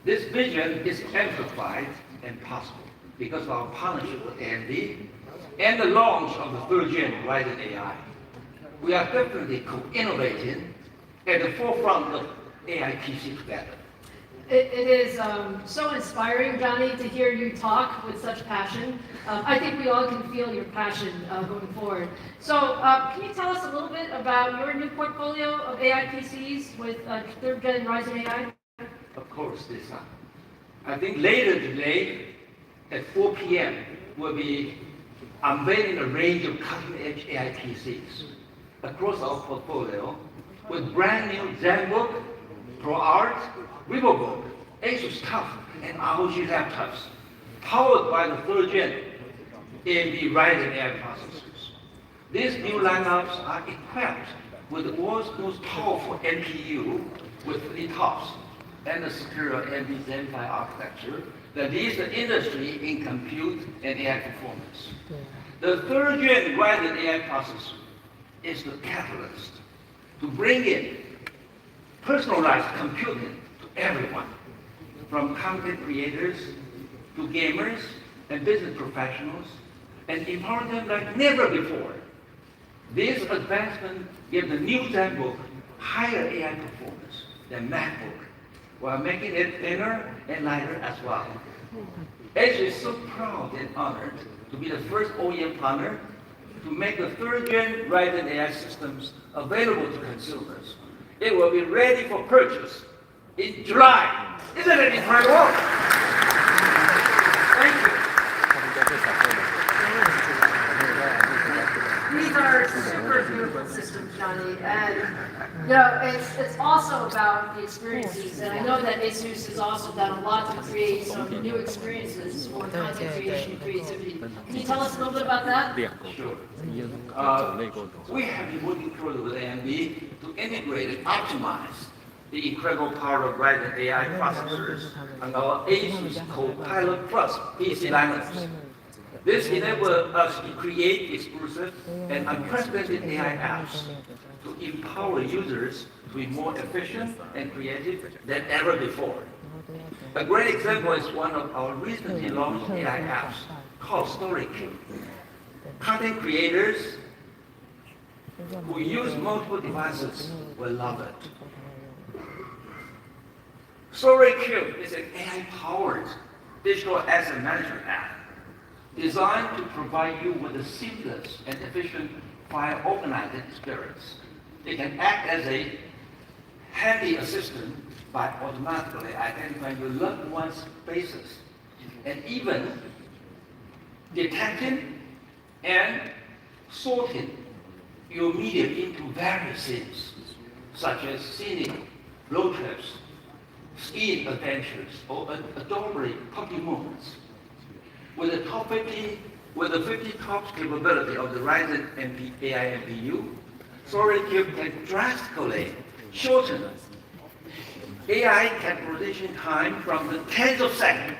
This vision is amplified and possible because of our partnership with AMD and the launch of the third-gen Ryzen AI. We are definitely co-innovating at the forefront of AI PC together. It is so inspiring, Johnny, to hear you talk with such passion. I think we all can feel your passion going forward. So can you tell us a little bit about your new portfolio of AI PCs with third-gen Ryzen AI? Of course, Lisa. I think later today at 4 p.m. we'll be unveiling a range of cutting-edge AI PCs across our portfolio with brand new ZenBook, ProArt, RiverBook, Asus TUF, and ROG laptops, powered by the third-gen AMD Ryzen AI processors. These new lineups are equipped with the world's most powerful NPU with 3 TOPS and the superior AMD Zen 5 architecture that leads the industry in compute and AI performance. The third-gen Ryzen AI processor is the catalyst to bring in personalized computing to everyone, from content creators to gamers and business professionals, and empower them like never before. This advancement gives the new ZenBook higher AI performance than MacBook, while making it thinner and lighter as well. Asus is so proud and honored to be the first OEM partner to make the third-gen Ryzen AI systems available to consumers. It will be ready for purchase in July. Isn't it incredible? Thank you. These are super beautiful systems, Johnny, and you know it's also about the experiences. And I know that Asus has also done a lot to create some new experiences for content creation and creativity. Can you tell us a little bit about that? Sure. We have been working closely with AMD to integrate and optimize the incredible power of Ryzen AI processors and our Asus Copilot Plus PC lineups. This enables us to create exclusive and unprecedented AI apps to empower users to be more efficient and creative than ever before. A great example is one of our recently launched AI apps called StoryCube. Content creators who use multiple devices will love it. StoryCube is an AI-powered digital asset management app designed to provide you with a seamless and efficient file organizing experience. It can act as a handy assistant by automatically identifying your loved one's faces and even detecting and sorting your media into various scenes, such as scenic road trips, skiing adventures, or adorable puppy moments. With the 50 TOPS capability of the Ryzen AI NPU, StoryCube can drastically shorten AI composition time from the tens of seconds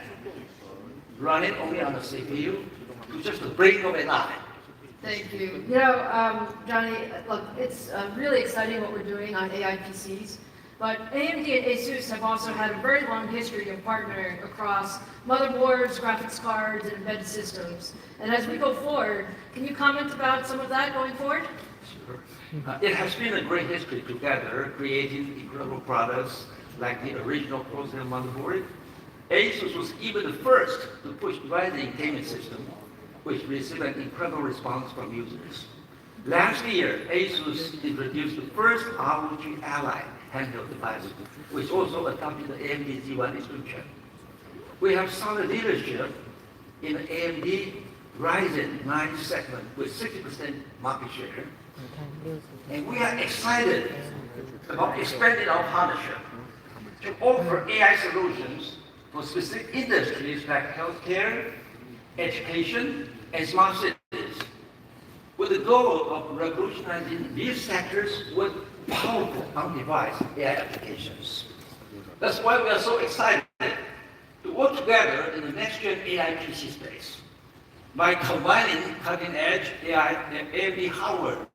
running only on the CPU to just the blink of an eye. Thank you. You know, Johnny, look, it's really exciting what we're doing on AI PCs. But AMD and Asus have also had a very long history of partnering across motherboards, graphics cards, and embedded systems. And as we go forward, can you comment about some of that going forward? Sure. It has been a great history together, creating incredible products like the original Crosshair motherboard. Asus was even the first to push Ryzen entertainment system, which received an incredible response from users. Last year, Asus introduced the first ROG Ally handheld device, which also adopted the AMD Z1 instruction. We have solid leadership in the AMD Ryzen 9 segment with 60% market share. And we are excited about expanding our partnership to offer AI solutions for specific industries like healthcare, education, and smart cities, with the goal of revolutionizing these sectors with powerful on-device AI applications. That's why we are so excited to work together in the next-gen AI PC space by combining cutting-edge AI and AMD hardware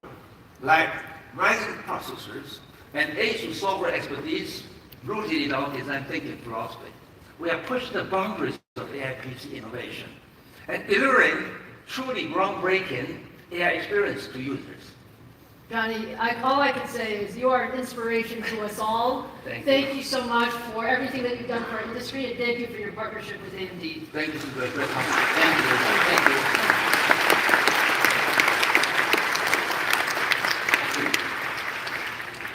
like Ryzen processors and ASUS software expertise rooted in our design thinking philosophy. We are pushing the boundaries of AI PC innovation and delivering truly groundbreaking AI experience to users. Johnny, all I can say is you are an inspiration to us all. Thank you so much for everything that you've done for our industry, and thank you for your partnership with AMD. Thank you for the great compliment. Thank you.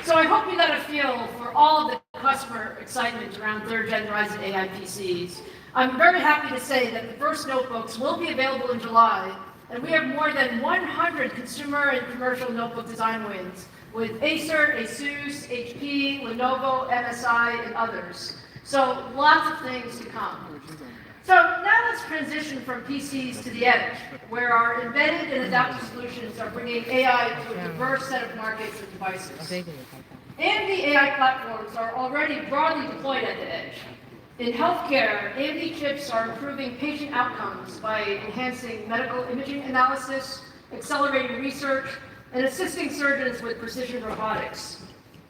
So I hope you got a feel for all of the customer excitement around third-gen Ryzen AI PCs. I'm very happy to say that the first notebooks will be available in July, and we have more than 100 consumer and commercial notebook design wins with Acer, ASUS, HP, Lenovo, MSI, and others. So lots of things to come. So now let's transition from PCs to the edge, where our embedded and adaptive solutions are bringing AI to a diverse set of markets and devices. AMD AI platforms are already broadly deployed at the edge. In healthcare, AMD chips are improving patient outcomes by enhancing medical imaging analysis, accelerating research, and assisting surgeons with precision robotics.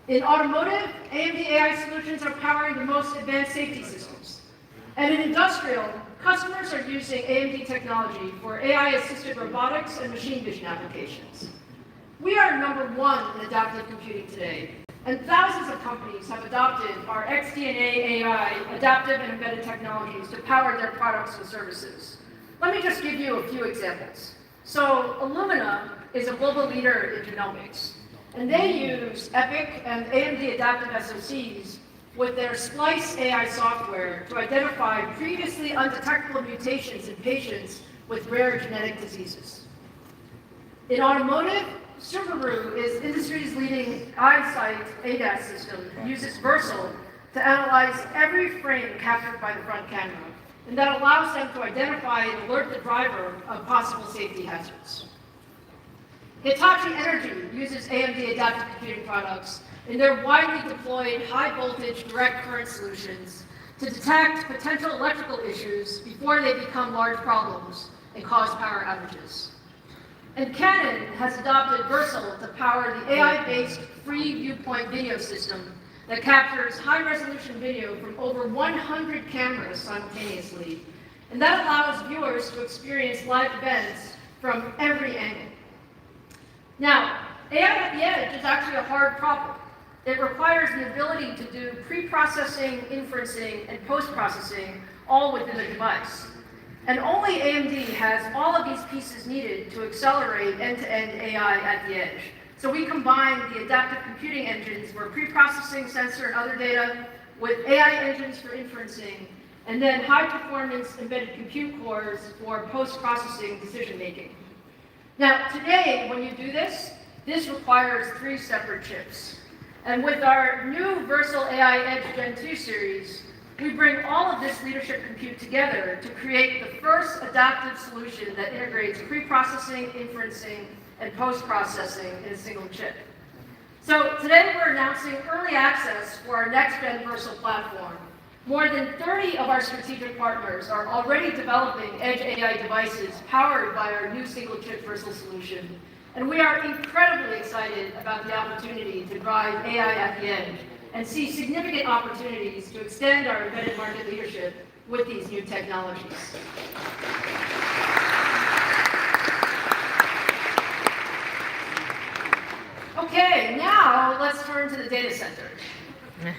In automotive, AMD AI solutions are powering the most advanced safety systems. And in industrial, customers are using AMD technology for AI-assisted robotics and machine vision applications. We are number one in adaptive computing today, and thousands of companies have adopted our XDNA AI adaptive and embedded technologies to power their products and services. Let me just give you a few examples. So Illumina is a global leader in genomics, and they use EPIC and AMD adaptive SoCs with their Splice AI software to identify previously undetectable mutations in patients with rare genetic diseases. In automotive, Subaru is industry's leading eyesight ADAS system and uses Versal to analyze every frame captured by the front camera, and that allows them to identify and alert the driver of possible safety hazards. Hitachi Energy uses AMD adaptive computing products in their widely deployed high-voltage direct current solutions to detect potential electrical issues before they become large problems and cause power outages. And Canon has adopted Versal to power the AI-based free viewpoint video system that captures high-resolution video from over 100 cameras simultaneously, and that allows viewers to experience live events from every angle. Now, AI at the edge is actually a hard problem. It requires the ability to do pre-processing, inferencing, and post-processing all within the device. And only AMD has all of these pieces needed to accelerate end-to-end AI at the edge. So we combine the adaptive computing engines for pre-processing sensor and other data with AI engines for inferencing, and then high-performance embedded compute cores for post-processing decision-making. Now, today, when you do this requires 3 separate chips. And with our new Versal AI Edge Gen 2 series, we bring all of this leadership compute together to create the first adaptive solution that integrates pre-processing, inferencing, and post-processing in a single chip. So today we're announcing early access for our next-gen Versal platform. More than 30 of our strategic partners are already developing edge AI devices powered by our new single-chip Versal solution. And we are incredibly excited about the opportunity to drive AI at the edge and see significant opportunities to extend our embedded market leadership with these new technologies. Okay, now let's turn to the data center.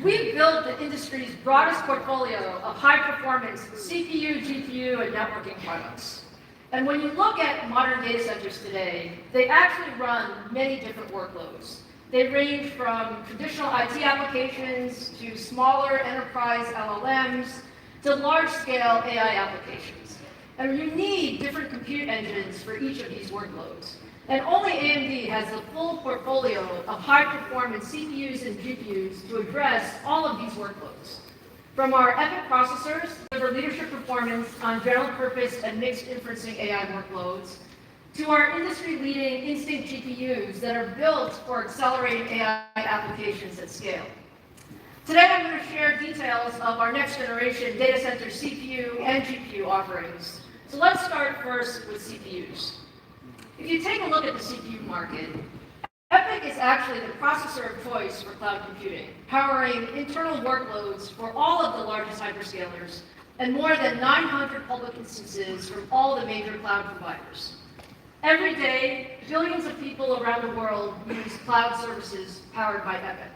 We've built the industry's broadest portfolio of high-performance CPU, GPU, and networking products. And when you look at modern data centers today, they actually run many different workloads. They range from traditional IT applications to smaller enterprise LLMs to large-scale AI applications. And you need different compute engines for each of these workloads. And only AMD has the full portfolio of high-performance CPUs and GPUs to address all of these workloads. From our EPYC processors, deliver leadership performance on general-purpose and mixed inferencing AI workloads, to our industry-leading Instinct GPUs that are built for accelerating AI applications at scale. Today, I'm going to share details of our next-generation data center CPU and GPU offerings. So let's start first with CPUs. If you take a look at the CPU market, EPYC is actually the processor of choice for cloud computing, powering internal workloads for all of the largest hyperscalers and more than 900 public instances from all the major cloud providers. Every day, billions of people around the world use cloud services powered by EPYC.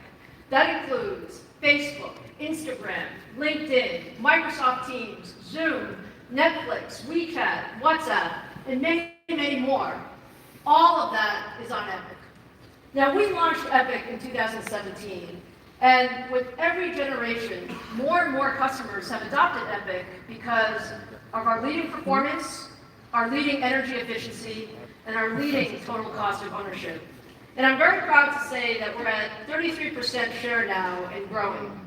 That includes Facebook, Instagram, LinkedIn, Microsoft Teams, Zoom, Netflix, WeChat, WhatsApp, and many, many more. All of that is on EPYC. Now, we launched EPYC in 2017, and with every generation, more and more customers have adopted EPYC because of our leading performance, our leading energy efficiency, and our leading total cost of ownership. And I'm very proud to say that we're at 33% share now and growing.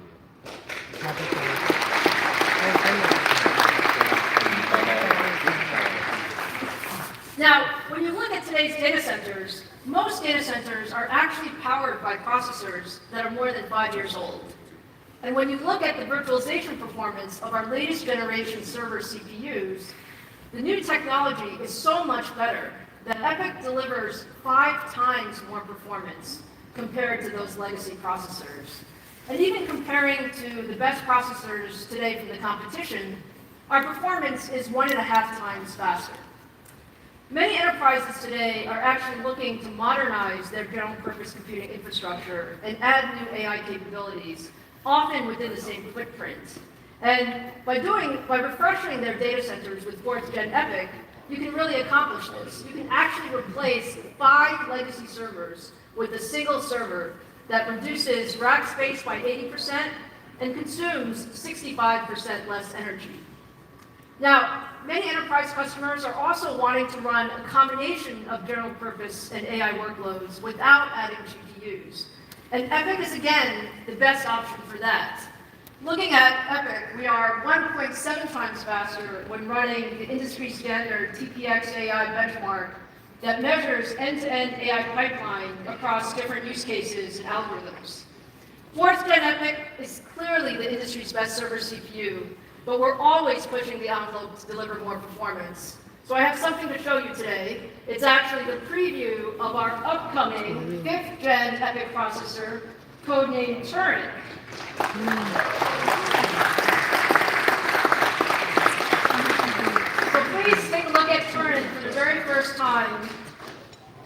Now, when you look at today's data centers, most data centers are actually powered by processors that are more than 5 years old. And when you look at the virtualization performance of our latest generation server CPUs, the new technology is so much better that EPYC delivers 5 times more performance compared to those legacy processors. And even comparing to the best processors today from the competition, our performance is 1.5 times faster. Many enterprises today are actually looking to modernize their general purpose computing infrastructure and add new AI capabilities, often within the same footprint. And by refreshing their data centers with 4th gen EPYC, you can really accomplish this. You can actually replace 5 legacy servers with a single server that reduces rack space by 80% and consumes 65% less energy. Now, many enterprise customers are also wanting to run a combination of general purpose and AI workloads without adding GPUs. And EPYC is, again, the best option for that. Looking at EPYC, we are 1.7 times faster when running the industry standard TPX AI benchmark that measures end-to-end AI pipeline across different use cases and algorithms. 4th gen EPYC is clearly the industry's best server CPU, but we're always pushing the envelope to deliver more performance. So I have something to show you today. It's actually the preview of our upcoming 5th gen EPYC processor, codenamed Turin. So please take a look at Turin for the very first time.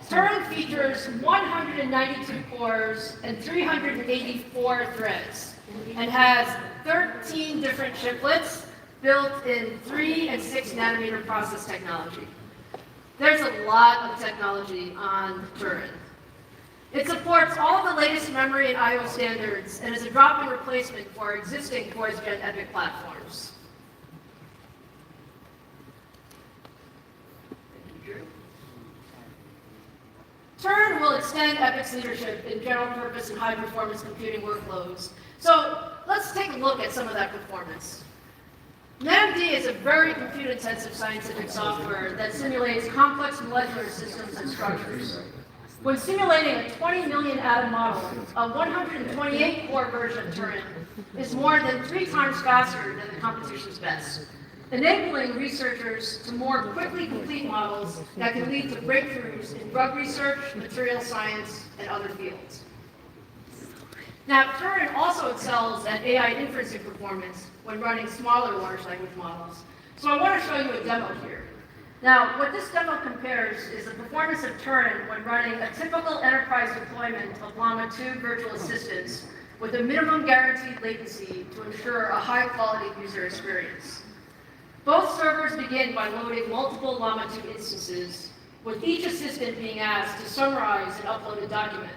Turin features 192 cores and 384 threads and has 13 different chiplets built in 3 and 6 nanometer process technology. There's a lot of technology on Turin. It supports all of the latest memory and I/O standards and is a drop-in replacement for our existing 4th gen EPYC platforms. Turin will extend EPYC's leadership in general purpose and high performance computing workloads. So let's take a look at some of that performance. AMD is a very compute-intensive scientific software that simulates complex molecular systems and structures. When simulating a 20 million atom model, a 128 core version of Turin is more than 3 times faster than the competition's best, enabling researchers to more quickly complete models that can lead to breakthroughs in drug research, material science, and other fields. Now, Turin also excels at AI inferencing performance when running smaller large language models. So I want to show you a demo here. Now, what this demo compares is the performance of Turin when running a typical enterprise deployment of Llama 2 virtual assistants with a minimum guaranteed latency to ensure a high-quality user experience. Both servers begin by loading multiple Llama 2 instances, with each assistant being asked to summarize and upload a document.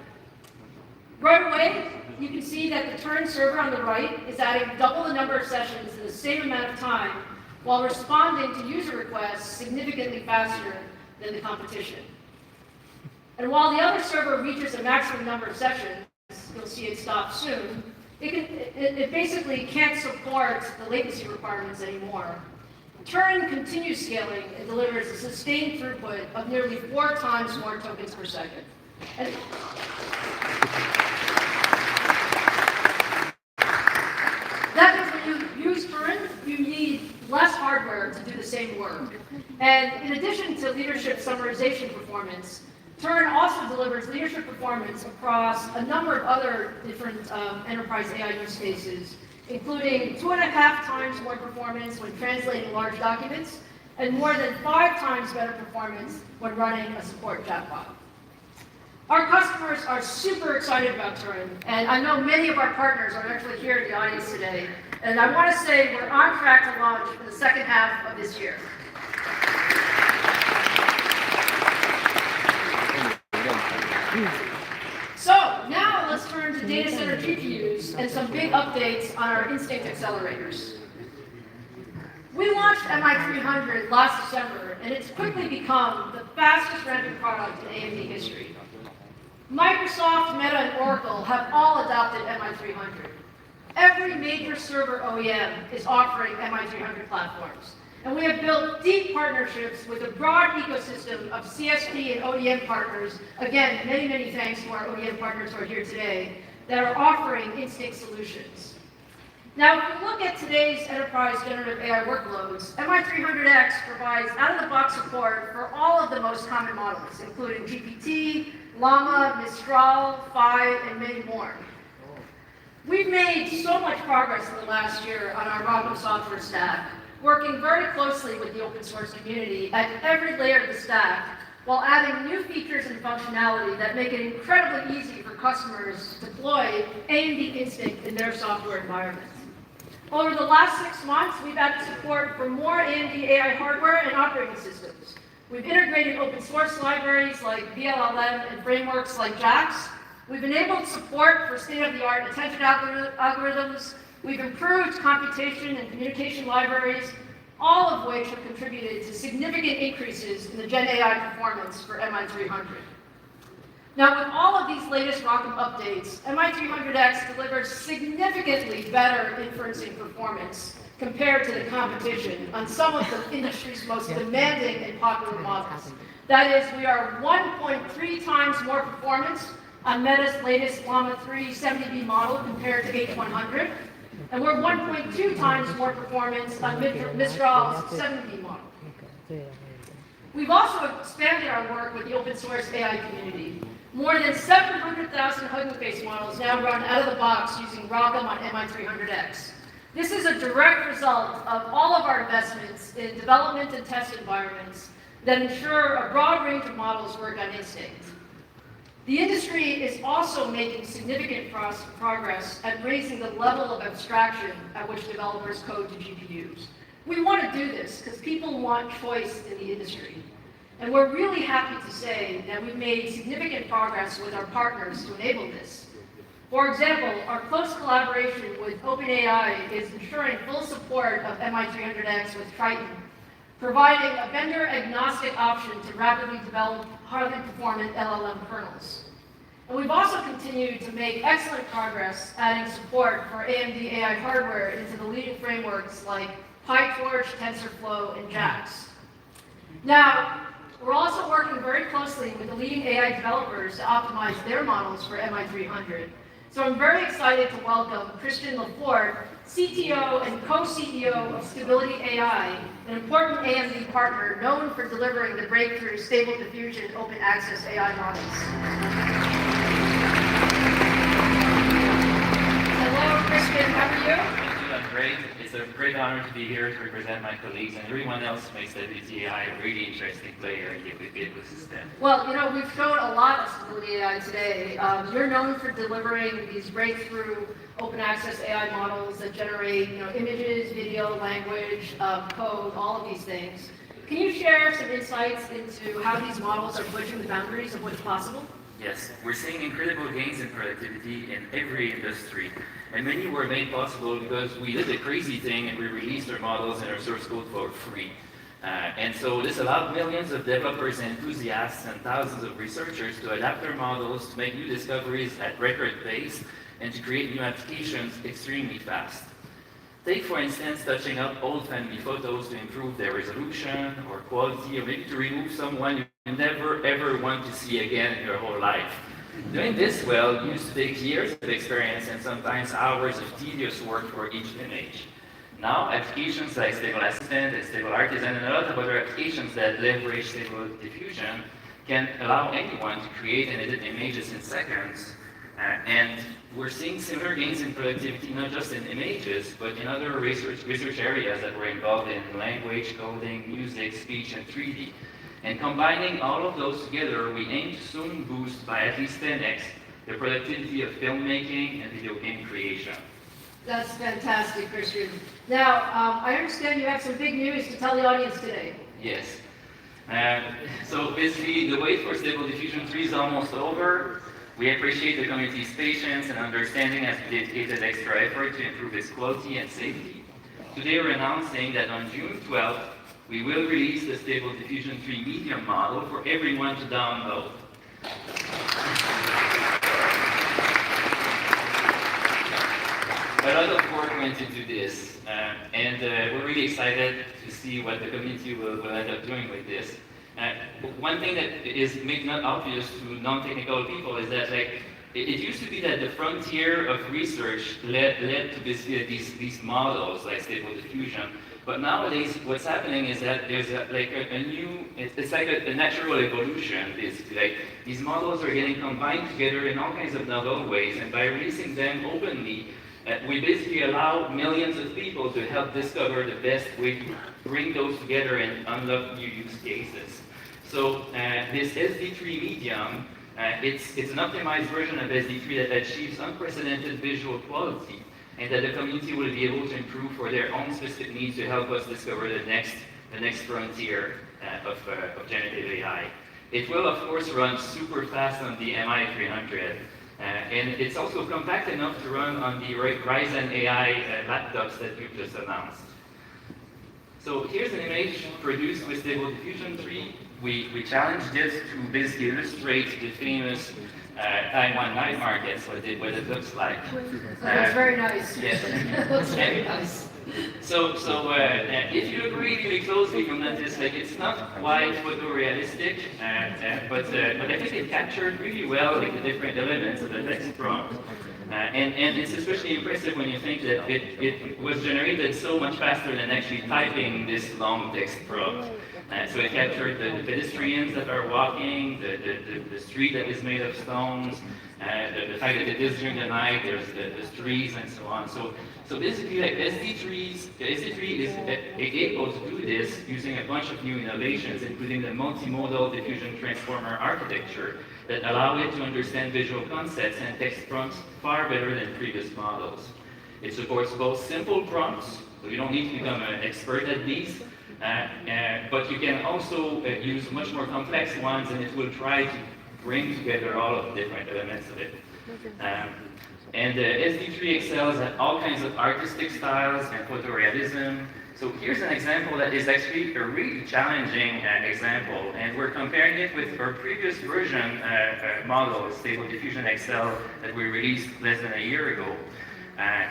Right away, you can see that the Turin server on the right is adding double the number of sessions in the same amount of time while responding to user requests significantly faster than the competition. And while the other server reaches a maximum number of sessions, you'll see it stop soon, it basically can't support the latency requirements anymore. Turin continues scaling and delivers a sustained throughput of nearly 4 times more tokens per second. And that means when you use Turin, you need less hardware to do the same work. And in addition to leadership summarization performance, Turin also delivers leadership performance across a number of other different enterprise AI use cases, including 2.5 times more performance when translating large documents, and more than 5 times better performance when running a support chatbot. Our customers are super excited about Turin, and I know many of our partners are actually here in the audience today, and I want to say we're on track to launch in the second half of this year. So now let's turn to data center GPUs and some big updates on our Instinct accelerators. We launched MI300 last December, and it's quickly become the fastest ramping product in AMD history. Microsoft, Meta, and Oracle have all adopted MI300. Every major server OEM is offering MI300 platforms. And we have built deep partnerships with a broad ecosystem of CSP and ODM partners. Again, many, many thanks to our ODM partners who are here today that are offering Instinct solutions. Now, if you look at today's enterprise generative AI workloads, MI300X provides out-of-the-box support for all of the most common models, including GPT, Llama, Mistral, Phi, and many more. We've made so much progress in the last year on our ROCm software stack, working very closely with the open source community at every layer of the stack, while adding new features and functionality that make it incredibly easy for customers to deploy AMD Instinct in their software environment. Over the last 6 months, we've added support for more AMD AI hardware and operating systems. We've integrated open source libraries like VLLM and frameworks like JAX. We've enabled support for state-of-the-art attention algorithms. We've improved computation and communication libraries, all of which have contributed to significant increases in the Gen AI performance for MI300. Now, with all of these latest ROCm updates, MI300X delivers significantly better inferencing performance compared to the competition on some of the industry's most demanding and popular models. That is, we are 1.3 times more performance on Meta's latest Llama 3 70B model compared to H100, and we're 1.2 times more performance on Mistral's 70B model. We've also expanded our work with the open source AI community. More than 700,000 Hugging Face models now run out of the box using ROCm on MI300X. This is a direct result of all of our investments in development and test environments that ensure a broad range of models work on Instinct. The industry is also making significant progress at raising the level of abstraction at which developers code to GPUs. We want to do this because people want choice in the industry. And we're really happy to say that we've made significant progress with our partners to enable this. For example, our close collaboration with OpenAI is ensuring full support of MI300X with Triton, providing a vendor-agnostic option to rapidly develop highly performant LLM kernels. And we've also continued to make excellent progress adding support for AMD AI hardware into the leading frameworks like PyTorch, TensorFlow, and JAX. Now, we're also working very closely with the leading AI developers to optimize their models for MI300. So I'm very excited to welcome Christian Laforte, CTO and co-CEO of Stability AI, an important AMD partner known for delivering the breakthrough Stable Diffusion open access AI models. Hello, Christian, how are you? I'm great. It's a great honor to be here to represent my colleagues and everyone else who makes Stability AI a really interesting player in the ecosystem. Well, you know, we've shown a lot of Stability AI today. You're known for delivering these breakthrough open access AI models that generate, images, video, language, code, all of these things. Can you share some insights into how these models are pushing the boundaries of what's possible? Yes, we're seeing incredible gains in productivity in every industry. And many were made possible because we did a crazy thing and we released our models and our source code for free. And so this allowed millions of developers and enthusiasts and thousands of researchers to adapt their models to make new discoveries at record pace and to create new applications extremely fast. Take, for instance, touching up old family photos to improve their resolution or quality, or maybe to remove someone you never ever want to see again in your whole life. Doing this well used to take years of experience and sometimes hours of tedious work for each image. Now, applications like Stable Assistant and Stable Artisan and a lot of other applications that leverage Stable Diffusion can allow anyone to create and edit images in seconds. And we're seeing similar gains in productivity, not just in images, but in other research areas that we're involved in: language, coding, music, speech, and 3D. And combining all of those together, we aim to soon boost by at least 10x the productivity of filmmaking and video game creation. That's fantastic, Christian. Now, I understand you have some big news to tell the audience today. Yes. So basically, the wait for Stable Diffusion 3 is almost over. We appreciate the community's patience and understanding as we dedicated extra effort to improve its quality and safety. Today we're announcing that on June 12th, we will release the Stable Diffusion 3 medium model for everyone to download. A lot of work went into this, and we're really excited to see what the community will end up doing with this. One thing that is maybe not obvious to non-technical people is that, like, it used to be that the frontier of research led to basically these models like Stable Diffusion. But nowadays, what's happening is that there's a new, it's like a natural evolution, basically. Like, these models are getting combined together in all kinds of novel ways, and by releasing them openly, we basically allow millions of people to help discover the best way to bring those together and unlock new use cases. So this SD3 medium, it's an optimized version of SD3 that achieves unprecedented visual quality, and that the community will be able to improve for their own specific needs to help us discover the next frontier of generative AI. It will, of course, run super fast on the MI300, and it's also compact enough to run on the Ryzen AI laptops that we've just announced. So here's an image produced with Stable Diffusion 3. We challenged this to basically illustrate the famous Taiwan night markets, what it looks like. That's very nice. Yes. It looks very nice. So if you look really closely, you'll notice like it's not quite photorealistic, but I think it captured really well like the different elements of the text prompt. And it's especially impressive when you think that it was generated so much faster than actually typing this long text prompt. So it captured the pedestrians that are walking, the street that is made of stones, the fact that it is during the night, there's the trees and so on. So basically, like SD3 is able to do this using a bunch of new innovations, including the multimodal diffusion transformer architecture that allow it to understand visual concepts and text prompts far better than previous models. It supports both simple prompts, so you don't need to become an expert at these, but you can also use much more complex ones, and it will try to bring together all of the different elements of it. And SD3 excels at all kinds of artistic styles and photorealism. So here's an example that is actually a really challenging example, and we're comparing it with our previous version model, Stable Diffusion XL, that we released less than a year ago.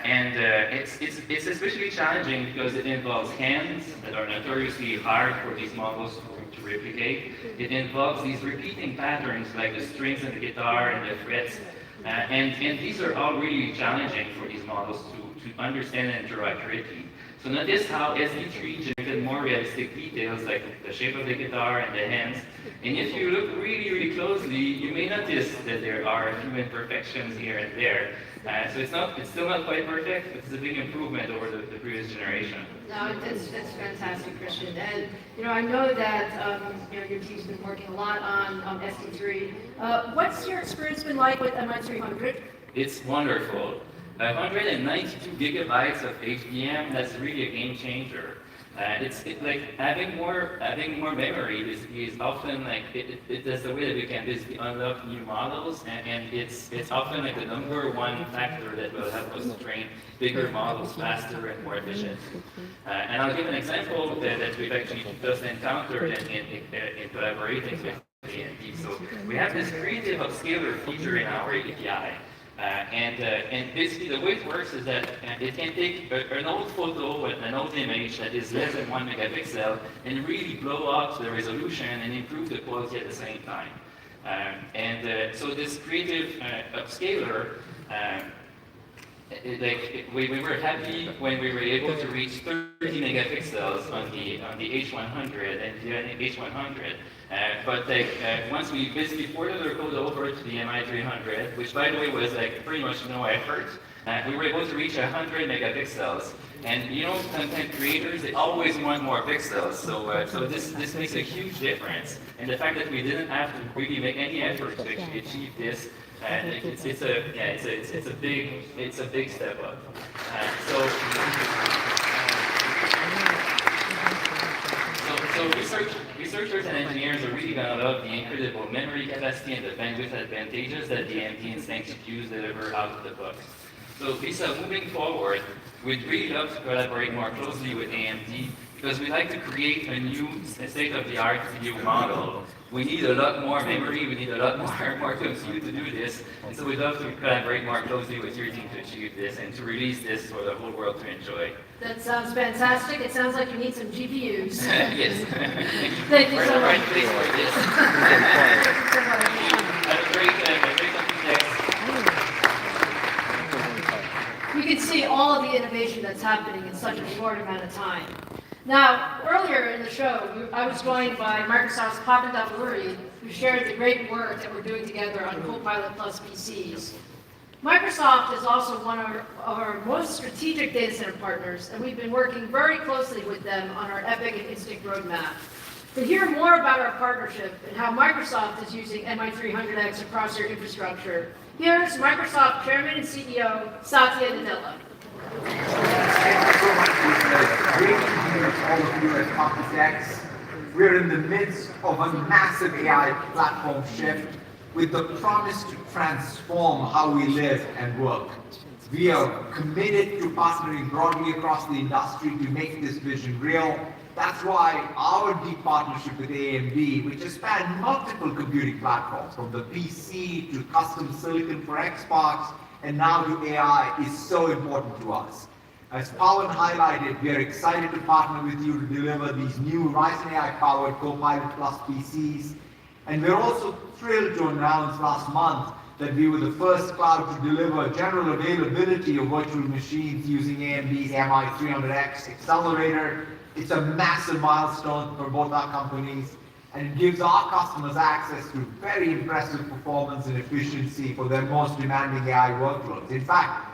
It's especially challenging because it involves hands that are notoriously hard for these models to replicate. It involves these repeating patterns like the strings in the guitar and the frets. And these are all really challenging for these models to understand and interact accurately. So notice how SD3 generated more realistic details like the shape of the guitar and the hands. And if you look really closely, you may notice that there are a few imperfections here and there. So it's still not quite perfect, but it's a big improvement over the previous generation. No, it's fantastic, Christian. And I know that your team's been working a lot on SD3. What's your experience been like with MI300? It's wonderful. 192 gigabytes of HBM, that's really a game changer. Like having more memory is often like that's the way that we can basically unlock new models, and it's often like the number one factor that will help us train bigger models faster and more efficient. And I'll give an example that we've actually just encountered in collaborating with AMD. So we have this creative upscaler feature in our API. And basically the way it works is that it can take an old photo, an old image that is less than 1 megapixel, and really blow up the resolution and improve the quality at the same time. So this creative upscaler, we were happy when we were able to reach 30 megapixels on the H100 and the H100. But once we basically ported our code over to the Mi300, which by the way was like pretty much no effort, we were able to reach 100 megapixels. And you know, content creators, they always want more pixels. So this makes a huge difference. And the fact that we didn't have to really make any effort to actually achieve this, it's a big step up. So researchers and engineers are really going to love the incredible memory capacity and the bandwidth advantages that the AMD Instinct GPUs deliver out of the box. So Lisa, moving forward, we'd really love to collaborate more closely with AMD because we'd like to create a new state-of-the-art CPU model. We need a lot more memory, we need a lot more compute to do this, and so we'd love to collaborate more closely with your team to achieve this and to release this for the whole world to enjoy. That sounds fantastic. It sounds like you need some GPUs. Yes. Thank you We're so in the much. right place for this. Thank you so much. Have a great next. You can see all of the innovation that's happening in such a short amount of time. Now, earlier in the show, I was joined by Microsoft's Pavan Davuluri, who shared the great work that we're doing together on Copilot Plus PCs. Microsoft is also one of our most strategic data center partners, and we've been working very closely with them on our EPYC and Instinct roadmap. To hear more about our partnership and how Microsoft is using MI300X across their infrastructure, here's Microsoft Chairman and CEO, Satya Nadella. Thank you so much, Lisa. It's great to be with all of you at Computex. We're in the midst of a massive AI platform shift with the promise to transform how we live and work. We are committed to partnering broadly across the industry to make this vision real. That's why our deep partnership with AMD, which has spanned multiple computing platforms, from the PC to custom silicon for Xbox, and now to AI, is so important to us. As Pawan highlighted, we are excited to partner with you to deliver these new Ryzen AI-powered Copilot Plus PCs. And we're also thrilled to announce last month that we were the first cloud to deliver general availability of virtual machines using AMD's MI300X accelerator. It's a massive milestone for both our companies, and it gives our customers access to very impressive performance and efficiency for their most demanding AI workloads. In fact,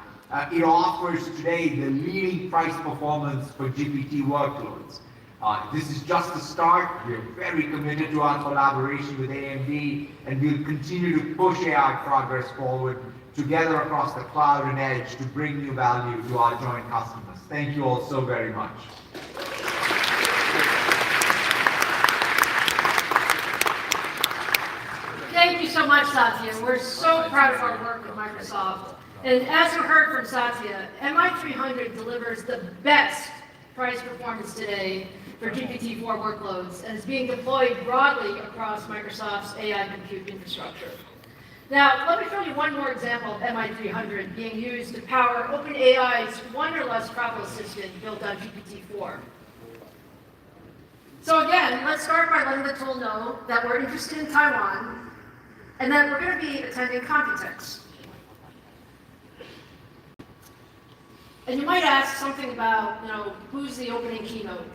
it offers today the leading price performance for GPT workloads. This is just the start. We're very committed to our collaboration with AMD, and we'll continue to push AI progress forward together across the cloud and edge to bring new value to our joint customers. Thank you all so very much. Thank you so much, Satya. We're so proud of our work with Microsoft. And as you heard from Satya, MI300 delivers the best price performance today for GPT-4 workloads and is being deployed broadly across Microsoft's AI compute infrastructure. Now, let me show you one more example of MI300 being used to power OpenAI's Wanderlust travel assistant built on GPT-4. So again, let's start by letting the tool know that we're interested in Taiwan and that we're going to be attending Computex. And you might ask something about, who's the opening keynote?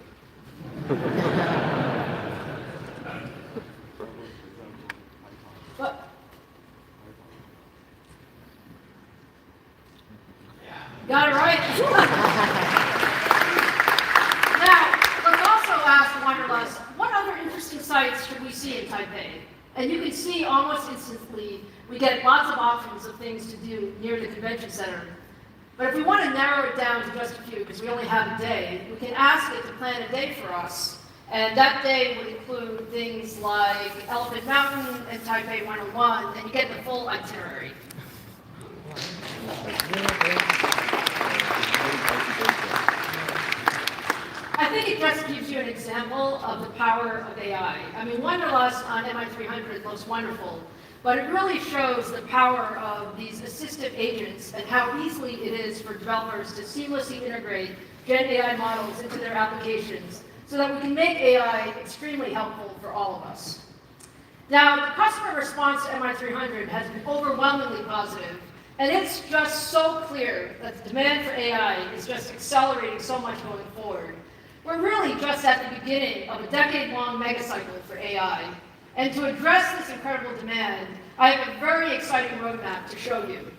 But, got it right. Now, let's also ask Wanderlust, what other interesting sites should we see in Taipei? And you can see almost instantly, we get lots of options of things to do near the convention center. But if we want to narrow it down to just a few, because we only have a day, we can ask it to plan a day for us. And that day would include things like Elephant Mountain and Taipei 101, and you get the full itinerary. I think it just gives you an example of the power of AI. I mean, Wanderlust on MI300 looks wonderful, but it really shows the power of these assistive agents and how easily it is for developers to seamlessly integrate Gen AI models into their applications so that we can make AI extremely helpful for all of us. Now, the customer response to MI300 has been overwhelmingly positive, and it's just so clear that the demand for AI is just accelerating so much going forward. We're really just at the beginning of a decade-long megacycle for AI. And to address this incredible demand, I have a very exciting roadmap to show you.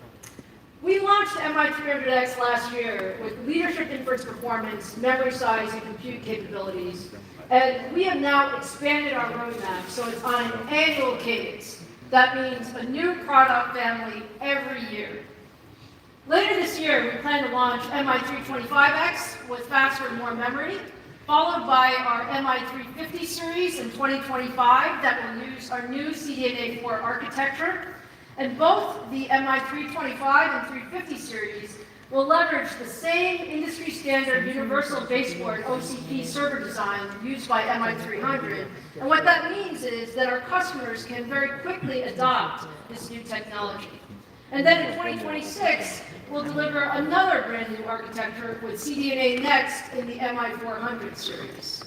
We launched MI300X last year with leadership inference performance, memory size, and compute capabilities. And we have now expanded our roadmap so it's on an annual cadence. That means a new product family every year. Later this year, we plan to launch MI325X with faster and more memory, followed by our MI350 series in 2025 that will use our new CDNA 4 architecture. And both the MI325 and 350 series will leverage the same industry standard universal baseboard OCP server design used by MI300. And what that means is that our customers can very quickly adopt this new technology. And then in 2026, we'll deliver another brand new architecture with CDNA Next in the MI400 series.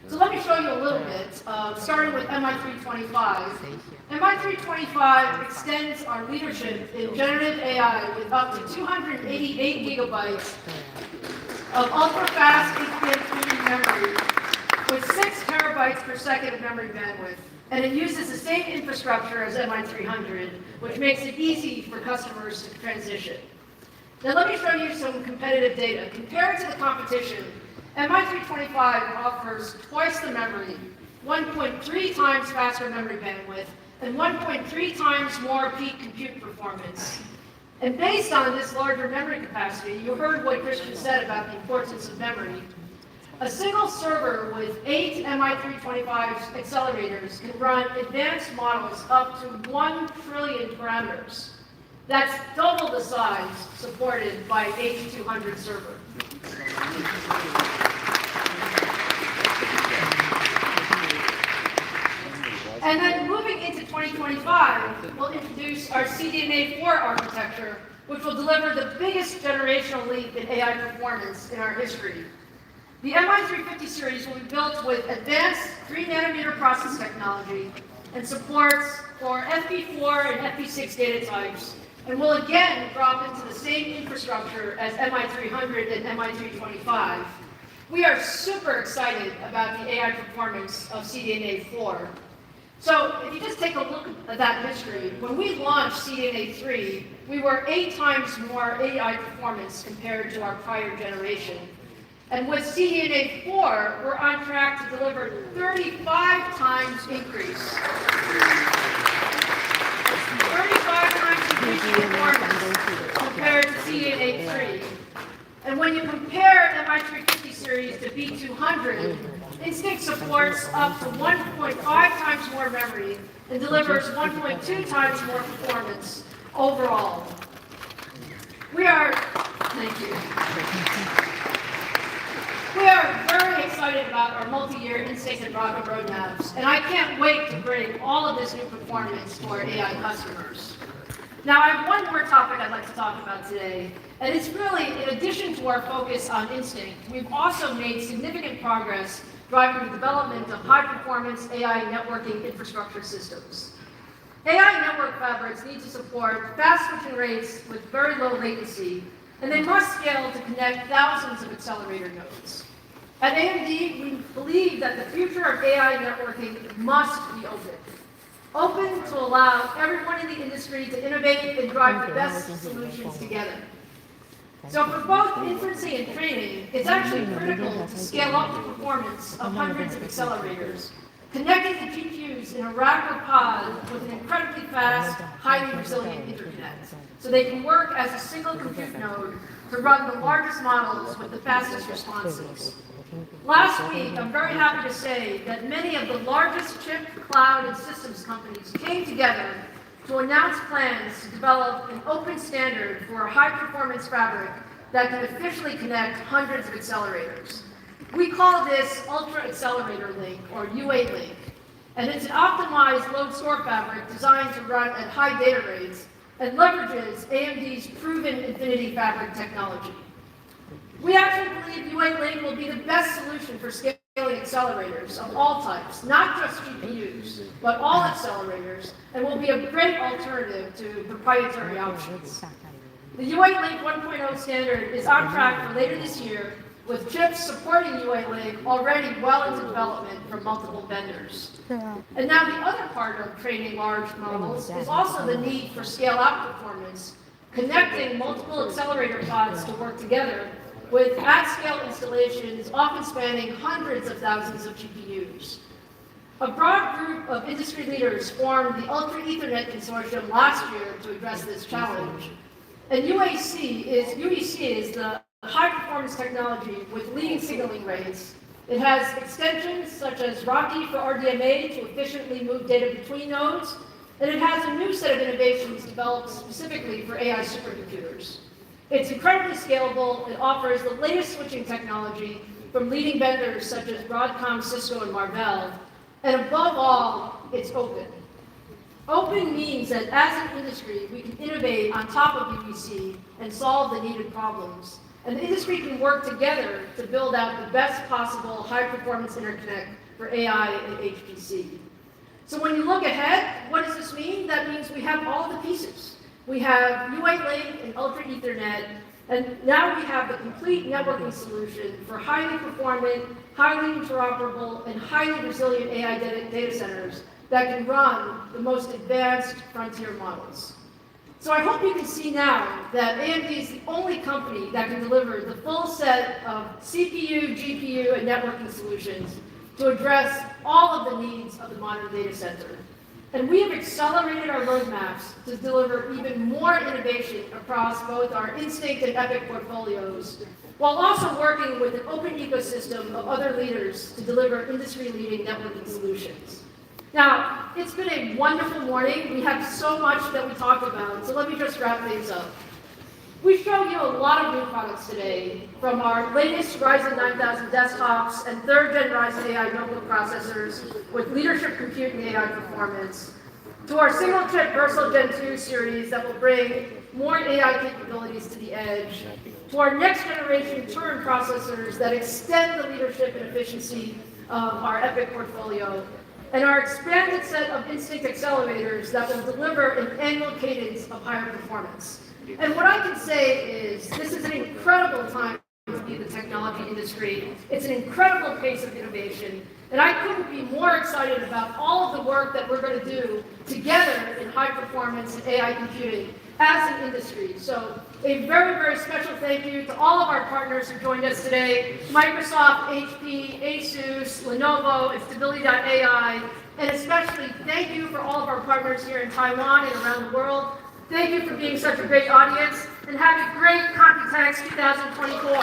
So let me show you a little bit, starting with MI325. MI325 extends our leadership in generative AI with up to 288 gigabytes of ultra-fast HBM3 memory with 6 terabytes per second of memory bandwidth. And it uses the same infrastructure as MI300, which makes it easy for customers to transition. Now let me show you some competitive data. Compared to the competition, MI325 offers twice the memory, 1.3 times faster memory bandwidth, and 1.3 times more peak compute performance. And based on this larger memory capacity, you heard what Christian said about the importance of memory. A single server with 8 MI325 accelerators can run advanced models up to 1 trillion parameters. That's double the size supported by H200 server. And then moving into 2025, we'll introduce our CDNA 4 architecture, which will deliver the biggest generational leap in AI performance in our history. The MI350 series will be built with advanced 3-nanometer process technology and supports for FP4 and FP6 data types, and will again drop into the same infrastructure as MI300 and MI325. We are super excited about the AI performance of CDNA 4. So if you just take a look at that history, when we launched CDNA 3, we were 8 times more AI performance compared to our prior generation. And with CDNA 4, we're on track to deliver 35 times increase. 35 times increase in performance compared to CDNA 3. And when you compare MI350 series to B200, Instinct supports up to 1.5 times more memory and delivers 1.2 times more performance overall. Thank you. We are very excited about our multi-year Instinct and Braga roadmaps, and I can't wait to bring all of this new performance to our AI customers. Now, I have one more topic I'd like to talk about today, and it's really, in addition to our focus on Instinct, we've also made significant progress driving the development of high-performance AI networking infrastructure systems. AI network fabrics need to support fast switching rates with very low latency, and they must scale to connect thousands of accelerator nodes. At AMD, we believe that the future of AI networking must be open. Open to allow everyone in the industry to innovate and drive the best solutions together. So for both inferencing and training, it's actually critical to scale up the performance of hundreds of accelerators, connecting the GPUs in a rack or pod with an incredibly fast, highly resilient interconnect, so they can work as a single compute node to run the largest models with the fastest responses. Last week, I'm very happy to say that many of the largest chip, cloud, and systems companies came together to announce plans to develop an open standard for a high-performance fabric that can officially connect hundreds of accelerators. We call this Ultra Accelerator Link, or UA Link, and it's an optimized load store fabric designed to run at high data rates and leverages AMD's proven Infinity Fabric technology. We actually believe UA Link will be the best solution for scaling accelerators of all types, not just GPUs, but all accelerators, and will be a great alternative to proprietary options. The UA Link 1.0 standard is on track for later this year, with chips supporting UA Link already well into development from multiple vendors. And now the other part of training large models is also the need for scale-out performance, connecting multiple accelerator pods to work together with at-scale installations often spanning hundreds of thousands of GPUs. A broad group of industry leaders formed the Ultra Ethernet Consortium last year to address this challenge. And UEC is the high-performance technology with leading signaling rates. It has extensions such as Rocky for RDMA to efficiently move data between nodes, and it has a new set of innovations developed specifically for AI supercomputers. It's incredibly scalable. It offers the latest switching technology from leading vendors such as Broadcom, Cisco, and Marvell. And above all, it's open. Open means that as an industry, we can innovate on top of UEC and solve the needed problems. And the industry can work together to build out the best possible high-performance interconnect for AI and HPC. So when you look ahead, what does this mean? That means we have all the pieces. We have UA Link and Ultra Ethernet, and now we have the complete networking solution for highly performant, highly interoperable, and highly resilient AI data centers that can run the most advanced frontier models. So I hope you can see now that AMD is the only company that can deliver the full set of CPU, GPU, and networking solutions to address all of the needs of the modern data center. And we have accelerated our roadmaps to deliver even more innovation across both our Instinct and EPYC portfolios, while also working with an open ecosystem of other leaders to deliver industry-leading networking solutions. Now, it's been a wonderful morning. We have so much that we talked about, so let me just wrap things up. We showed you a lot of new products today, from our latest Ryzen 9000 desktops and third-gen Ryzen AI notebook processors with leadership compute and AI performance, to our single-chip Versal Gen 2 series that will bring more AI capabilities to the edge, to our next-generation Turin processors that extend the leadership and efficiency of our EPYC portfolio, and our expanded set of Instinct accelerators that will deliver an annual cadence of higher performance. And what I can say is this is an incredible time to be in the technology industry. It's an incredible pace of innovation, and I couldn't be more excited about all of the work that we're going to do together in high performance and AI computing as an industry. So a very, very special thank you to all of our partners who joined us today: Microsoft, HP, Asus, Lenovo, and Stability.ai, and especially thank you for all of our partners here in Taiwan and around the world. Thank you for being such a great audience, and have a great Computex 2024.